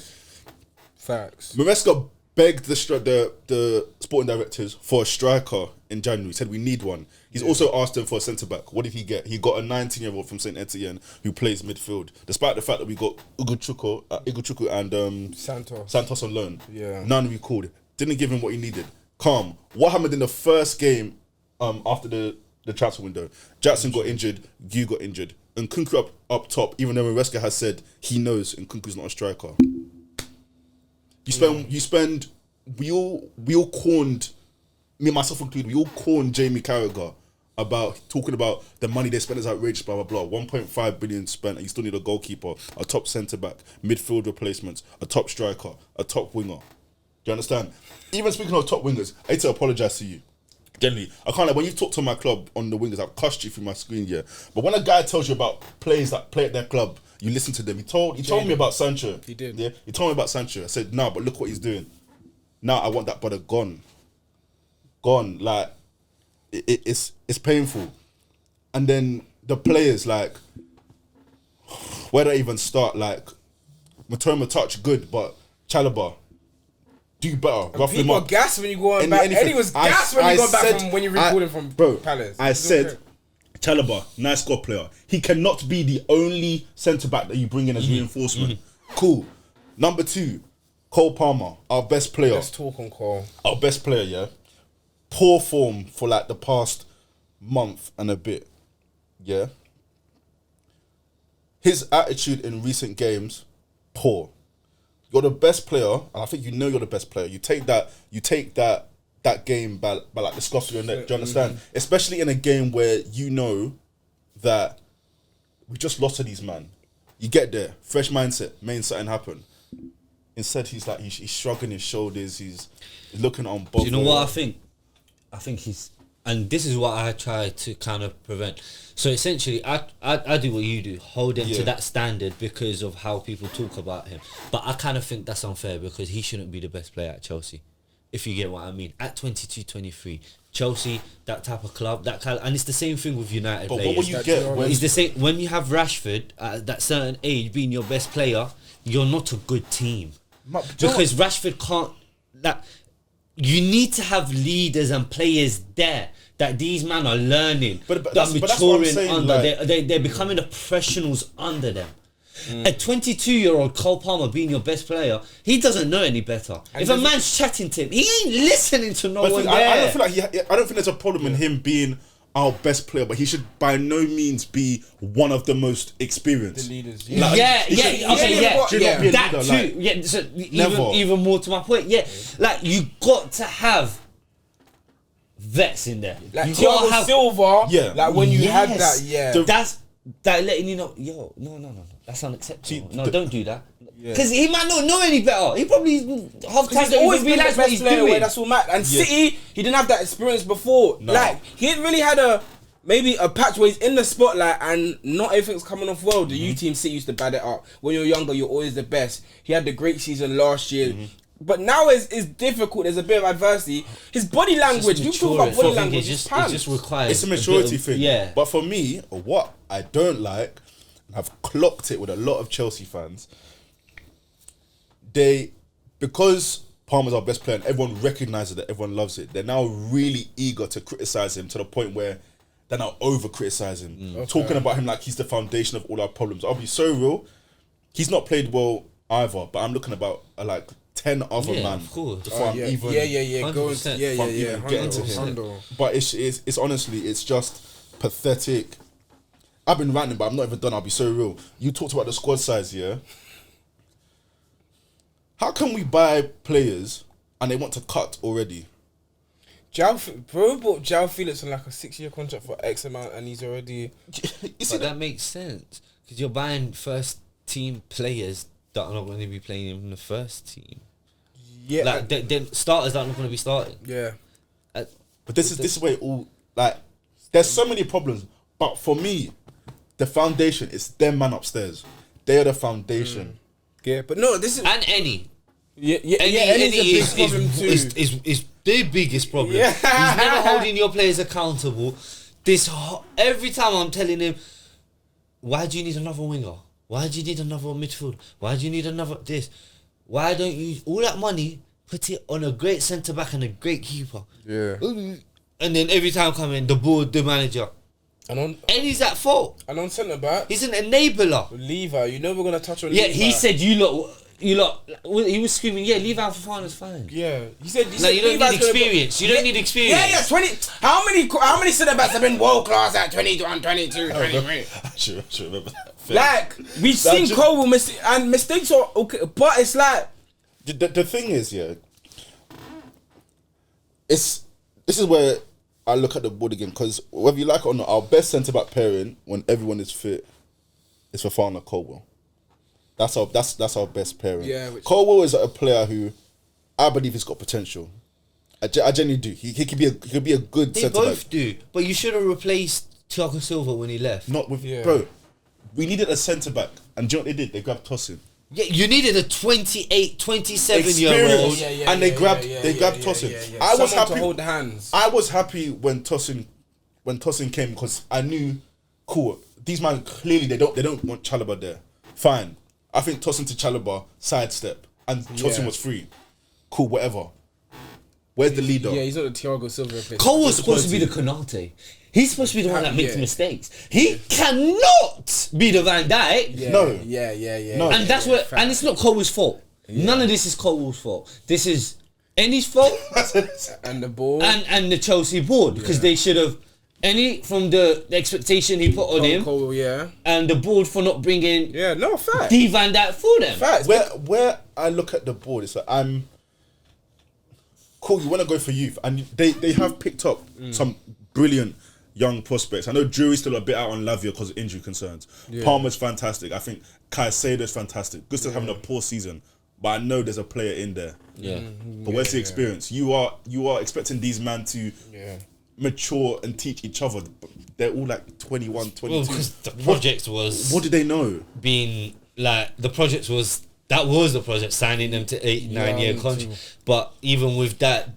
Facts. Maresca begged the sporting directors for a striker in January. He said, we need one. He's also asked them for a centre-back. What did he get? He got a 19-year-old from St. Etienne who plays midfield, despite the fact that we got Iguchuku and Santos on loan. Yeah. None we called. Didn't give him what he needed. Calm. What happened in the first game after the transfer window? Jackson got injured, Gu got injured, and Nkunku up top, even though Maresca has said he knows Nkunku's not a striker. We all corned, me and myself included, we all corned Jamie Carragher about talking about the money they spent is outrageous, blah, blah, blah. 1.5 billion spent, and you still need a goalkeeper, a top centre-back, midfield replacements, a top striker, a top winger. Do you understand? Even speaking of top wingers, I hate to apologise to you. Generally, I can't, like, when you talk to my club on the wingers, I've cussed you through my screen, yeah. But when a guy tells you about players that play at their club, you listen to them. He told me about Sancho. He did. Yeah, he told me about Sancho. I said, no, but look what he's doing. Now I want that brother gone. Gone. Like, it's painful. And then the players, like, where do I even start? Like, Matoma touch good, but Chalobah, do better. Ruffle him People are up. gas when you go on back. Eddie was gas when you go back from when you recorded from Palace. I said, Chalobah, nice squad player. He cannot be the only centre back that you bring in as reinforcement. Cool. Number 2, Cole Palmer, our best player. Let's talk on Cole. Our best player, yeah. Poor form for like the past month and a bit. Yeah. His attitude in recent games, poor. You're the best player, and I think you know you're the best player. You take that game by like the scuff of your neck. Do you understand? Especially in a game where you know that we just lost to these man. You get there, fresh mindset, main something happen. Instead, he's shrugging his shoulders. He's looking unbothered. Do you know what I think? I think he's, and this is what I try to kind of prevent. So essentially, I do what you do, hold him to that standard because of how people talk about him. But I kind of think that's unfair because he shouldn't be the best player at Chelsea, if you get what I mean. At 22, 23, Chelsea, that type of club, and it's the same thing with United players. But what you get it's the same when you have Rashford at that certain age being your best player, you're not a good team because Rashford can't. You need to have leaders and players there that these men are learning, that are maturing under. Like, they're becoming the professionals under them. A 22-year-old Cole Palmer being your best player, he doesn't know any better. And if a man's chatting to him, he ain't listening to no one there. I don't think there's a problem in him being our best player, but he should by no means be one of the most experienced. The leaders. That too. So even more to my point. Like you got to have vets in there. Like Thiago Silva. Like when you had that. That's that letting you know. Yo, no. That's unacceptable. Don't do that. Because he might not know any better. He probably half time don't always realize what he's doing. That's all Matt. And City, he didn't have that experience before. No. Like he hadn't really had maybe a patch where he's in the spotlight and not everything's coming off well. The U team City used to bad it up. When you're younger, you're always the best. He had the great season last year. But now it's difficult. There's a bit of adversity. His body language. You talk about body language. It just requires. It's a maturity thing. Yeah. But for me, what I don't like, and I've clocked it with a lot of Chelsea fans. Because Palmer's our best player and everyone recognises it, everyone loves it, they're now really eager to criticise him to the point where they're now over-criticising him. Talking about him like he's the foundation of all our problems. I'll be so real, he's not played well either, but I'm looking about like 10 other man before I'm even get into him. But it's honestly, it's just pathetic. I've been ranting, but I'm not even done. I'll be so real. You talked about the squad size, yeah? How can we buy players and they want to cut already? Bro bought João Felix on like a 6-year contract for X amount and he's already... But that makes sense. Because you're buying first team players that are not going to be playing in the first team. Yeah. Like, the starters that are not going to be starting. Yeah. But this is where it all... Like, there's so many problems. But for me, the foundation is them man upstairs. They are the foundation. Yeah, but no, this is... And any. Any is a big problem too. Is the biggest problem. Yeah. He's never holding your players accountable. Every time I'm telling him, why do you need another winger? Why do you need another midfield? Why do you need another this? Why don't you... All that money, put it on a great centre-back and a great keeper. Yeah. And then every time the board, the manager... And he's at fault. And on centre back, he's an enabler. Lever, you know we're gonna touch on. Yeah, Lever. He said you lot. He was screaming. Yeah, Lever out for Fana's fine. Yeah, he said you don't need experience. You don't need experience. Yeah. 20. How many centre backs have been world class at 21, 22, 23? I should remember that. Like we've seen Cole and mistakes are okay, but it's like the thing is, this is where I look at the board again, because whether you like it or not, our best centre-back pairing when everyone is fit is Fofana Colwell. That's our best pairing. Yeah, Colwell is a player who I believe has got potential. I genuinely do. He could be a good centre-back. They both do, but you should have replaced Thiago Silva when he left. Not with bro. We needed a centre-back, and do you know what they did? They grabbed Tosin. Yeah, you needed a 28, 27-year-old, and they grabbed Tosin. I was happy to hold the hands. I was happy when Tosin came because I knew cool. These man clearly they don't want Chalobah there. Fine. I think tossing to Chalobah, sidestep, and Chelsea was free. Cool, whatever. Where's the leader? Yeah, he's not the Thiago Silva. Cole was supposed to be the Konate. He's supposed to be the one that makes mistakes. He cannot be the Van Dijk. Yeah, No. Yeah. No. And that's what. And it's not Cole's fault. None of this is Cole's fault. This is Ennie's fault And the ball. and the Chelsea board because they should have from the expectation he put on him Cole, yeah. and the board for not bringing fact. D Van Dijk for them. Facts. Where I look at the board, it's like I'm cool. You want to go for youth, and they have picked up some brilliant young prospects. I know Drury's still a bit out on Lavia because of injury concerns. Palmer's fantastic. I think Caicedo's fantastic. Gustav's having a poor season, but I know there's a player in there. Yeah. But where's the experience? You are expecting these men to mature and teach each other. They're all like 21, 22. Well, because the project was What did they know? being like the project was the project signing them to 8-9 year contract. But even with that,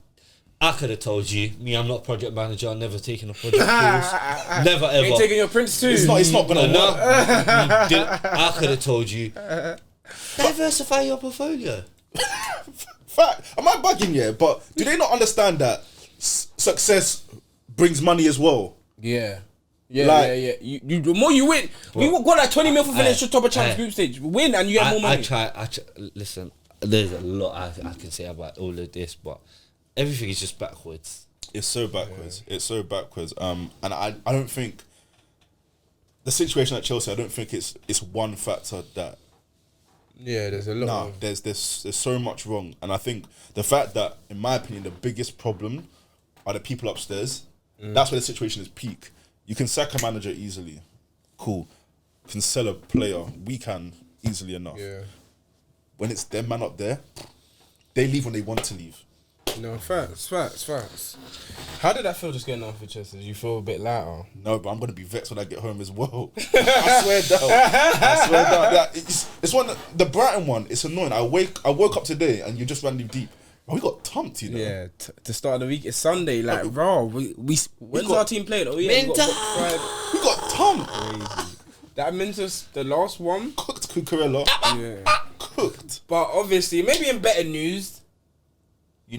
I could have told you, I'm not a project manager. I've never taken a project course. Never ever. Ain't taking your Prince too. It's not gonna No, work. I could have told you. Diversify your portfolio. Fact. Am I bugging you? But do they not understand that success brings money as well? Yeah. You the more you win, we got like 20 mil for finishing top of Champions group stage. Win and you get more money. I try. Listen, there's a lot I can say about all of this, but everything is just backwards. It's so backwards. It's so backwards. And I don't think the situation at Chelsea. I don't think it's one factor that. Yeah, there's a lot. Nah, there's so much wrong, and I think the fact that, in my opinion, the biggest problem are the people upstairs. That's where the situation is peak. You can sack a manager easily, cool. You can sell a player, we can easily enough. Yeah. When it's their man up there, they leave when they want to leave. No, facts. How did that feel just getting off your chest? Did you feel a bit lighter? No, but I'm gonna be vexed when I get home as well. I swear down. Like, it's one the Brighton one. It's annoying. I woke up today and you just randomly deep. Oh, we got thumped, you know. Yeah, to start the week, it's Sunday. Like, raw. When's our team playing? Oh yeah, we got thumped. Crazy. That Mentos, the last one, Cooked Cucurella. yeah. Cooked. But obviously, maybe in better news,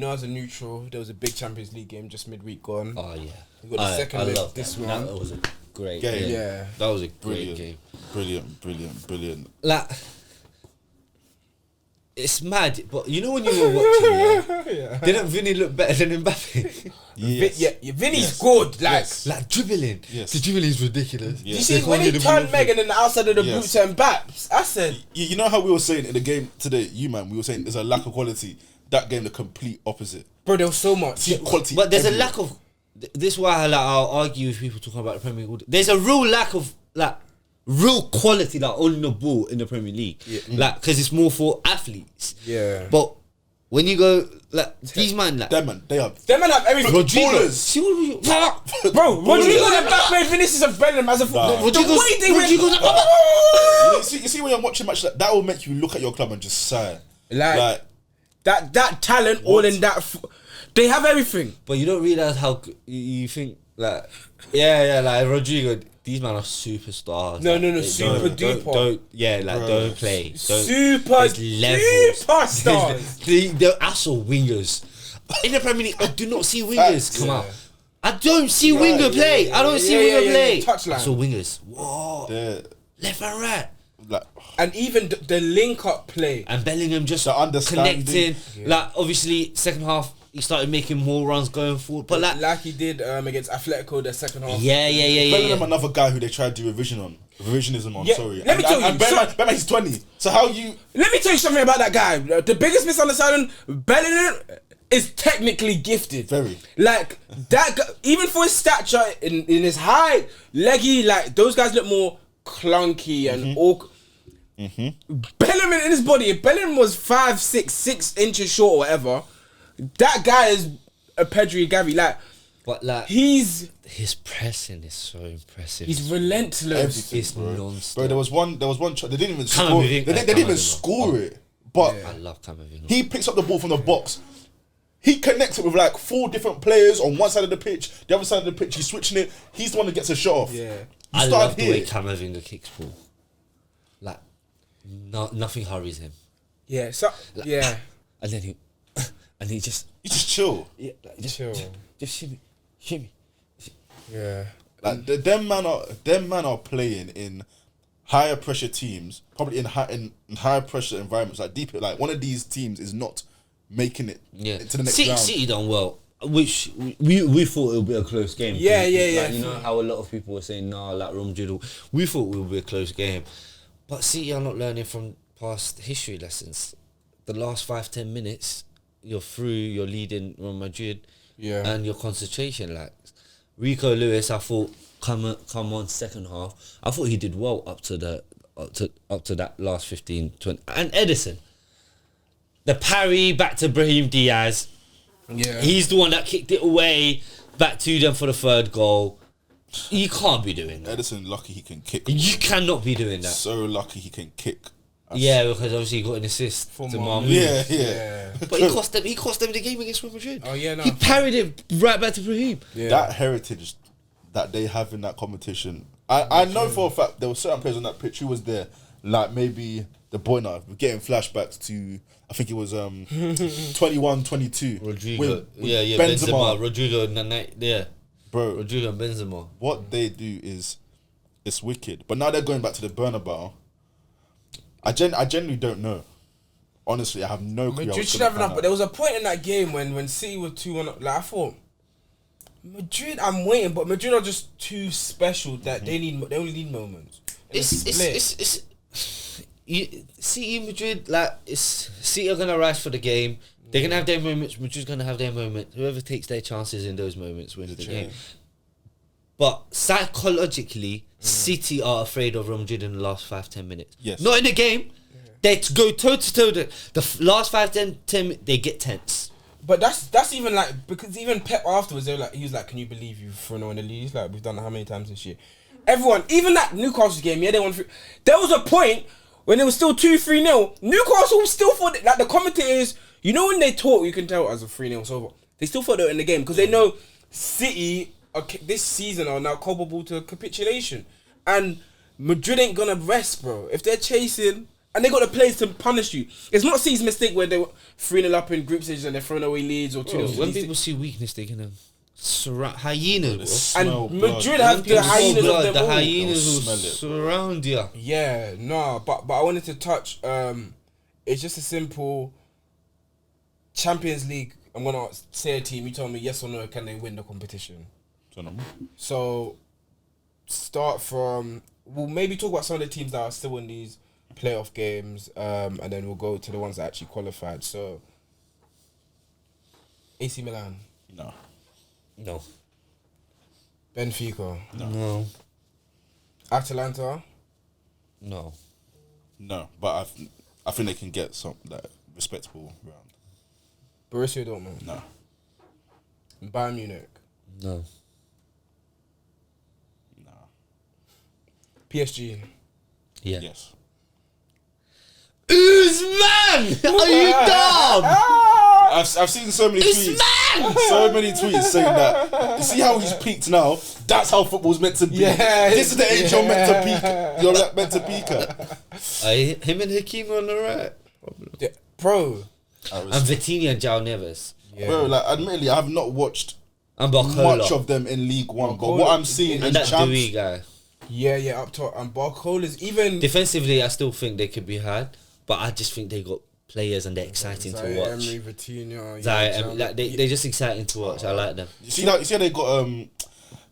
as a neutral, there was a big Champions League game just midweek gone. Oh yeah, We got the second leg this one. one. That was a great Game. game. Yeah. That was a great game. Brilliant. Like, it's mad, but you know when you were watching, didn't Vinny look better than Mbappe? Yes. Vinny's good. Like dribbling. Yes. The dribbling is ridiculous. You see, when he turned Megan in the outside of the boot to Mbappe, I said, You know how we were saying in the game today, we were saying there's a lack of quality. That game, the complete opposite. bro, there was so much. Quality, But there's everywhere. a lack of. This is why I'll argue with people talking about the Premier League. There's a real lack of real quality on the ball in the Premier League. Because it's more for athletes. Yeah. But when you go these man Them man, they have everything. ballers. see what Bro, Rodrigo and Mbappe, Vinicius and Bellingham as a the way they went. You see when you're watching match that will make you look at your club and just sigh. Like that talent, all in that. They have everything. But you don't realise how you think like Rodrigo. These men are superstars. No, They super duper. Don't play. Super stars. They're actual wingers. In the Premier League, I do not see wingers come out. I don't see winger play. I don't see winger play. Touchline. I saw wingers. Whoa. They're, Left and right. like, And even the link up play. And Bellingham just The understanding. connecting. Obviously, second half, he started making more runs going forward. But like he did against Atletico the second half. Bellingham, another guy who they tried to do revisionism on. Yeah, Sorry. let me tell you, Bellingham, he's 20. So how you? Let me tell you something about that guy. The biggest misunderstanding, Bellingham is technically gifted. Very. Like that guy, even for his stature in his height, leggy, those guys look more clunky and awkward. Bellingham in his body, if Bellingham was 6 inches short or whatever, that guy is a Pedri Gavi. His pressing is so impressive. He's relentless. It's non-stop. Bro, there was one. They didn't even score. Camavinga- They didn't even score it. But I love Camavinga. he picks up the ball from the box. He connects it with 4 different players on one side of the pitch, the other side of the pitch. He's switching it. He's the one that gets a shot off. Yeah. I started love the way here. Camavinga kicks ball. Like, nothing hurries him. Yeah, so yeah. And then he just You just chill. Chill. just shimmy. Yeah. Like them man are playing in higher pressure teams, probably in higher pressure environments. Like deep, like one of these teams is not making it to the next round. City done well, which we thought it would be a close game. Yeah. Like, you know how a lot of people were saying, nah, like Real Madrid. We thought it would be a close game, but City are not learning from past history lessons. The last 5-10 minutes, you're through. You're leading Real Madrid. Yeah. And your concentration, like Rico Lewis, I thought come on second half. I thought he did well up to that last 15-20. And Edison, the parry back to Brahim Diaz. Yeah. He's the one that kicked it away back to them for the third goal. You can't be doing that. Edison lucky he can kick. You cannot be doing that. So lucky he can kick. Yeah, because obviously he got an assist to Marmouth. Yeah. But he cost them the game against Real Madrid. Oh yeah, no. He parried it right back to Brahim. Yeah. That heritage that they have in that competition. I know for a fact there were certain players on that pitch who was there, like maybe the boy now, getting flashbacks to, I think it was 21-22. Rodrigo. With Benzema. Rodrigo Bro, Rodrigo and Benzema. what they do is, it's wicked. But now they're going back to the Bernabeu. I genuinely don't know. Honestly, I have no clue. Madrid should have enough, but there was a point in that game when City were 2-1 up. Like I thought, Madrid, I'm waiting, but Madrid are just too special that they only need moments. City Madrid, like City are gonna rise for the game. They're gonna have their moments. Madrid's gonna have their moments. Whoever takes their chances in those moments wins the game. But psychologically, City are afraid of Real Madrid in the last 5-10 minutes. Yes. Not in the game. They go toe to toe. The last 5-10 minutes, they get tense. But that's even like, because even Pep afterwards, he was like, "Can you believe you've thrown away the lead?" He's like, "We've done it how many times this year?" Everyone, even that Newcastle game, they won. There was a point when it was still 2-3-0. Newcastle still thought like the commentators. You know when they talk, you can tell as a 3-0 over. They still thought they were in the game because they know City this season are now culpable to capitulation, and Madrid ain't gonna rest, bro. If they're chasing. And they got the players to punish you. It's not City's mistake where they were 3-0 up in group stages and they're throwing away leads or 2-0. When people see weakness, they're gonna hyenas, bro. And Madrid have the hyenas of them the all. hyenas will surround you. Yeah, no, but I wanted to touch. It's just a simple Champions League. I'm gonna say a team. You tell me yes or no. Can they win the competition? So start from. We'll maybe talk about some of the teams that are still in these playoff games, and then we'll go to the ones that actually qualified. So AC Milan, No. Benfica, No. Atalanta, No, but I think they can get some respectable round. Borussia Dortmund, No. Bayern Munich, No. PSG. Yeah. Yes. Usman! Are you dumb? I've seen so many tweets. So many tweets saying that. You see how he's peaked now? That's how football's meant to be. Yeah, This is the age you're meant to peak. You're meant to peak at. Him and Hakim on the right. Yeah, bro. And Vitinha and João Neves. Yeah. Bro, like admittedly, I have not watched And Barcola. much of them in League One, but Barcola what I'm seeing And is that champs. Dewey guy. Yeah, up top. And Barcola's even... Defensively, I still think they could be had, but I just think they got players and they're exciting to watch. Emery, Vitinha, They're just exciting to watch. I like them. You see how they got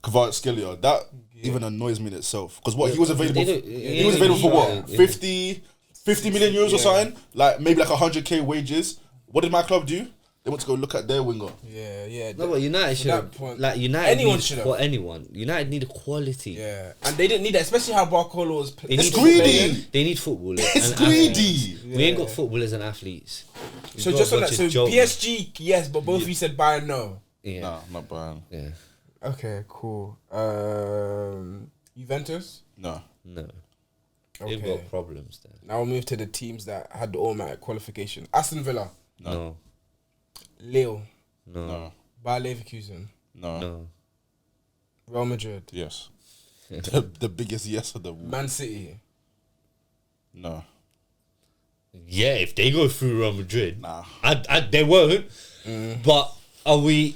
Kvaratskhelia? That even annoys me in itself. Because what he was available for what? 50 million euros or something? Like maybe like 100k wages. What did my club do? They want to go look at their winger. Yeah. No, but United should have. Like United Anyone should have. For anyone. United need a quality. Yeah. And they didn't need that, especially how Barcola was playing. It's greedy. They need footballers. It's and greedy. athletes. We ain't got footballers and athletes. So just on that, so PSG, yes, but both of you said Bayern, no. Yeah. Nah, not Bayern. Yeah. Okay, cool. Juventus? No. They've Okay. got problems there. Now we'll move to the teams that had the automatic qualification. Aston Villa, No. Lille, No. No. Bayer Leverkusen, No. No. Real Madrid, Yes. the biggest yes of the Man City. No. Yeah, if they go through Real Madrid, Nah. They won't. But are we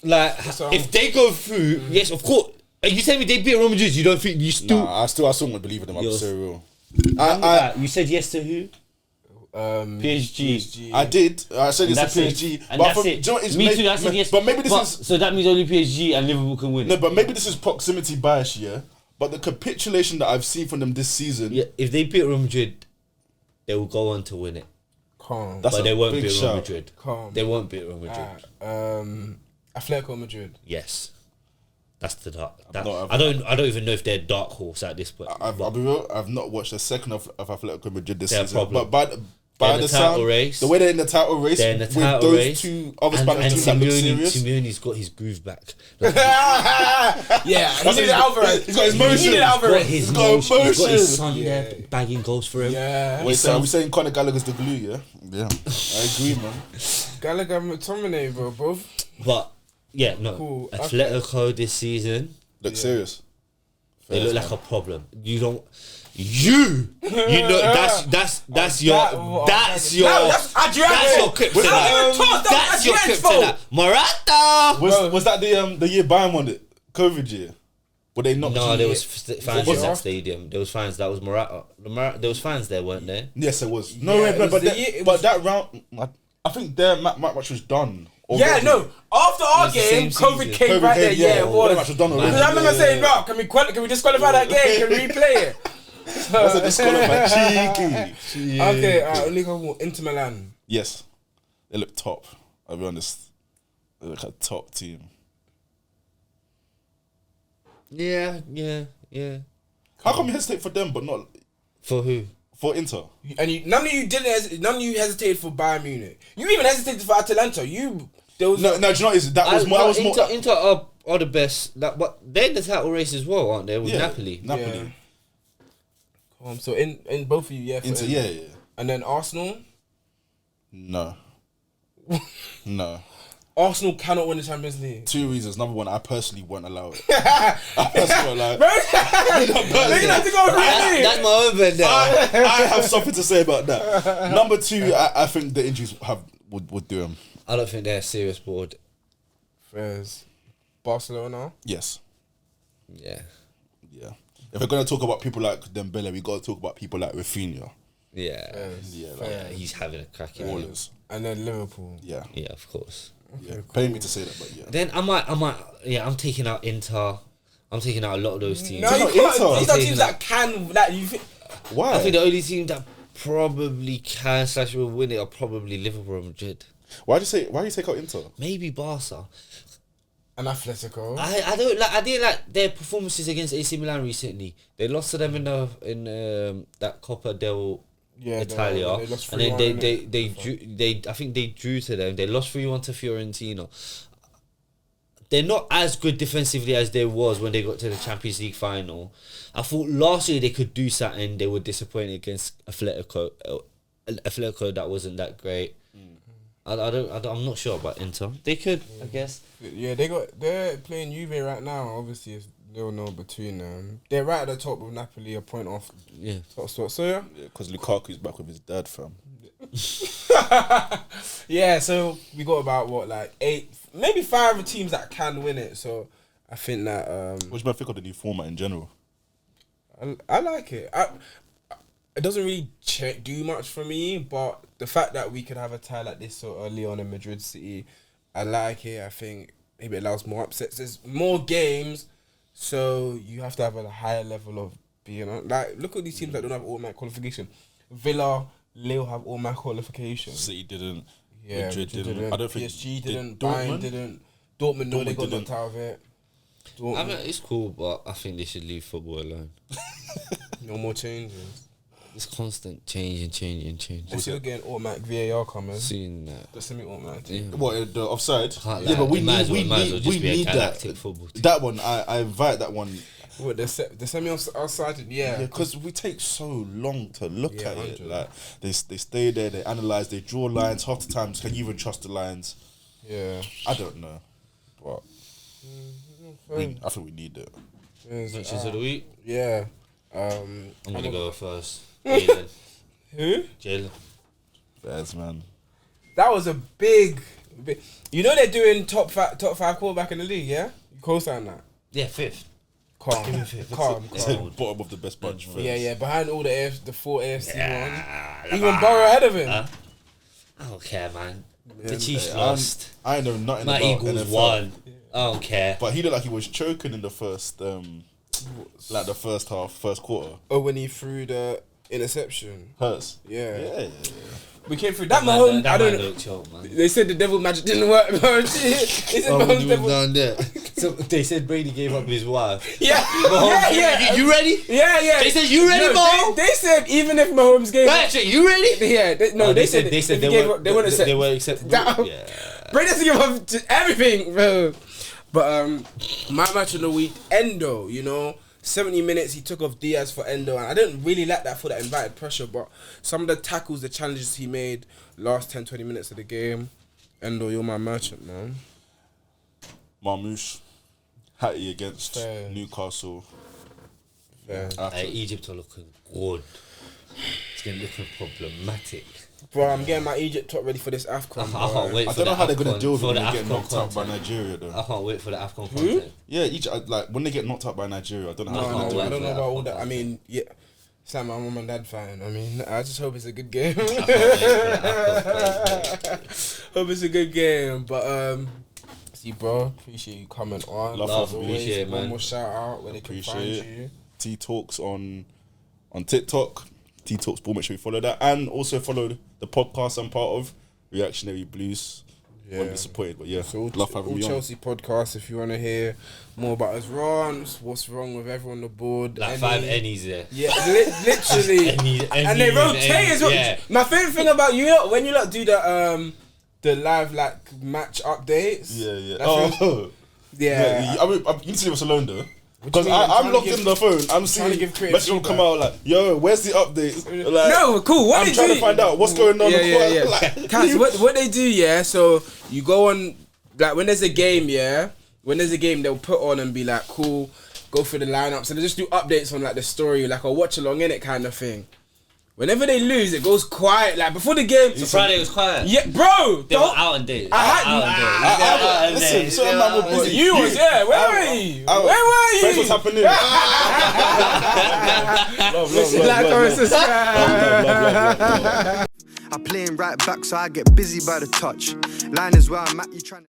like So- if they go through? Yes, of course. Are you telling me they beat Real Madrid? You don't think you still? Nah, I still won't believe in them. I'm Yo. so real. You said yes to who? PSG. I did. I said it's a That's PSG. it. And But that's from, it. do you know what, it's Me too. I said yes. But maybe this is so that means only PSG and Liverpool can win. no. But maybe this is proximity bias, yeah. But the capitulation that I've seen from them this season, Yeah, if they beat Real Madrid, they will go on to win it. Calm. That's But a they won't big beat Real shout. Madrid. Calm. They won't beat Real Madrid. Atletico Madrid. Yes, that's the dark. That, not- I don't even know if they're dark horse at this point. I'll be real. I've not watched a second of Atletico Madrid this They're a season. problem. But by in the the title sound, race. the way they're in the title race, They're in the with title those race. two other and Spanish teams that look serious. Simeone's got his groove back. Like, Yeah, he needed Alvarez. He's got his He motion. needed he's got Alvarez. his He's got motion. He's got his emotion. son there bagging goals for him. Yeah. Wait, so are we saying Conor Gallagher's the glue? Yeah, yeah. I agree, man. Gallagher McTominay, bro. But yeah, no. Cool. Atletico this season, Look serious. they look like a problem. You know that's your No, that's Adrian. that's your kryptonite. That's your kryptonite. Morata. Was that the year Bayern won it? COVID year. Were they not? No, there was fans Was in it? that stadium. There was fans. That was Morata. There was fans there, weren't there? Yes, it was. Yeah, No, it was but the year- it but was- that round, I think their match was done. Yeah, already. no. After our was the game, same COVID season. came right there. Yeah, it that was. match was done already. Because I remember saying, "Bro, can we disqualify that game? Can we replay it?" That's a disqualified cheeky. Okay, only couple Inter Milan. Yes, they look top. I'll be honest. They look a top team. Yeah. How come you hesitate for them but not For who? for Inter? And none of you hesitated for Bayern Munich. You even hesitated for Atalanta. There was No, do you know what it is? That was more. Inter are the best. But they're in the title race as well, aren't they? With Napoli. Napoli. So in both of you, yeah. For Inter, Inter. yeah. And then Arsenal. No. No. Arsenal cannot win the Champions League. 2 reasons. Number one, I personally won't allow it. I personally won't allow it. They're gonna have to go really. That's my own vendetta. I have something to say about that. Number two, I think the injuries would do him. I don't think they're a serious board. There's Barcelona. Yes. Yeah. Yeah. If we're gonna talk about people like Dembele, we gotta talk about people like Rafinha. Yeah. Yeah, He's having a cracking all game. is. And then Liverpool. Yeah. Yeah, of course. Yeah. Paying me to say that, but yeah. Then I might. Yeah, I'm taking out Inter. I'm taking out a lot of those teams. No, you not can't. Inter. These are teams that can. That you think. Why? I think the only team that probably can / will win it are probably Liverpool and Madrid. Why do you take out Inter? Maybe Barca. And Atletico. I didn't like their performances against AC Milan recently. They lost to them in that Coppa del Italia, they lost and then 3-1, they I think they drew to them. They lost 3-1 to Fiorentina. They're not as good defensively as they was when they got to the Champions League final. I thought last year they could do something. They were disappointed against Atletico. Atletico that wasn't that great. I'm not sure about Inter. They could, I guess. Yeah, they're playing Juve right now. Obviously, it's 0-0 between them. They're right at the top with Napoli, a point off. Yeah. Top spot. So yeah. Because Lukaku's back with his dad, fam. Yeah, so we got about 8, maybe 5 teams that can win it. So I think that What do you think of the new format in general? I like it. It doesn't really do much for me, but the fact that we could have a tie like this so early on in Madrid City, I like it. I think maybe it allows more upsets. There's more games, so you have to have a higher level of being on. Look at these teams that don't have automatic qualification. Villa, Lille have automatic qualification. City didn't. Yeah, Madrid didn't. I don't think PSG didn't. Dortmund? Bayern didn't. Dortmund, no, they got didn't. knocked out of it. I mean, Dortmund, it's cool, but I think they should leave football alone. no more changes. It's constant changing. We're still getting automatic VAR coming. Seeing that. The semi-automatic. Yeah. What, the offside? Can't Yeah, lie. but we It might as well- need might as well just be a need that. galactic football team. That one, I invite that one. What, the semi-outside? Yeah. Because we take so long to look Yeah, at it. 100. Like they stay there, they analyze, they draw lines. Half the times, can you even trust the lines? Yeah. I don't know. But I think we need it. Matches of the week. Yeah. I'm gonna go first. Jalen. Who? Jalen. Bears, man. That was a big. You know they're doing top five quarterback in the league, yeah? You co-sign that. Yeah, fifth. Calm. Give me fifth. Calm. It's like bottom of the best bunch. Yeah. Behind all the four AFC ones. Yeah, Even Burrow ahead of him. I don't care, man. The Chiefs lost. I know nothing My about Eagles NFL. won. I don't care. But he looked like he was choking in the first, like the first half, first quarter. Oh, when he threw the interception. Hurts. Yeah. Yeah. We came through that Mahomes. I don't know. Looked choke, man. They said the devil magic didn't work. They said Mahomes devil. down there. So they said Brady gave up his wife. Yeah. You ready? Yeah. They said you ready, Mo? They said even if Mahomes gave up. Patrick, you ready? Yeah. They said if he gave up, they wouldn't accept. They were accepting. Yeah. Brady has to give up to everything, bro. But my match of the week, Endo. 70 minutes he took off Diaz for Endo, and I didn't really like that for that invited pressure, but some of the tackles, the challenges he made last 10-20 minutes of the game, Endo, you're my merchant, man. Marmouche, Hattie against Fair. Newcastle. Fair. Egypt are looking good. It's getting looking problematic. Bro, I'm getting my Egypt top ready for this AFCON. I can't wait I for don't know the how they're going to AFCON- deal with for when the they get AFCON knocked out by content. Nigeria, though. I can't wait for the AFCON content. Yeah, like when they get knocked out by Nigeria, I don't know how they're going to No, do I don't it. know about all that. I mean, yeah. It's like my mum and dad fan. I mean, I just hope it's a good game. I can't wait for the AFCON. Hope it's a good game. But, see, bro, appreciate you coming on. Love, As always, appreciate it, one man. more shout out where they can Appreciate find you. T Talks on TikTok. T Talks Ball, make sure you follow that. And also follow the podcast I'm part of, Reactionary Blues. Won't be disappointed, but yeah, So love having all me Chelsea podcast. If you want to hear more about us runs, what's wrong with everyone on the board, Like 5 Ennies there. Yeah, literally. And they rotate as well. Yeah. My favorite thing about you when you do the live match updates. Yeah. That feels- Yeah. I mean, you need to leave us alone though. What do Because you mean? I'm I'm trying locked to give- in the phone. I'm to seeing give creative messages will come feedback. out like, yo, where's the updates? Like, No, cool. What I'm they trying do? to find out what's going on. Yeah. Like, Cats, what they do, yeah. So you go on, like when there's a game, yeah. When there's a game, they'll put on and be like, cool, go through the lineups, and they just do updates on like the story, like a watch along in it kind of thing. Whenever they lose, it goes quiet. Like before the game. So Friday was quiet. Yeah, bro. They were out on days. Listen, so man will Listen, you was Where were you? Where were you? Friends, what's happening? love, Like, comment, subscribe. love. I play him right back, so I get busy by the touch. Line is where I'm at, you trying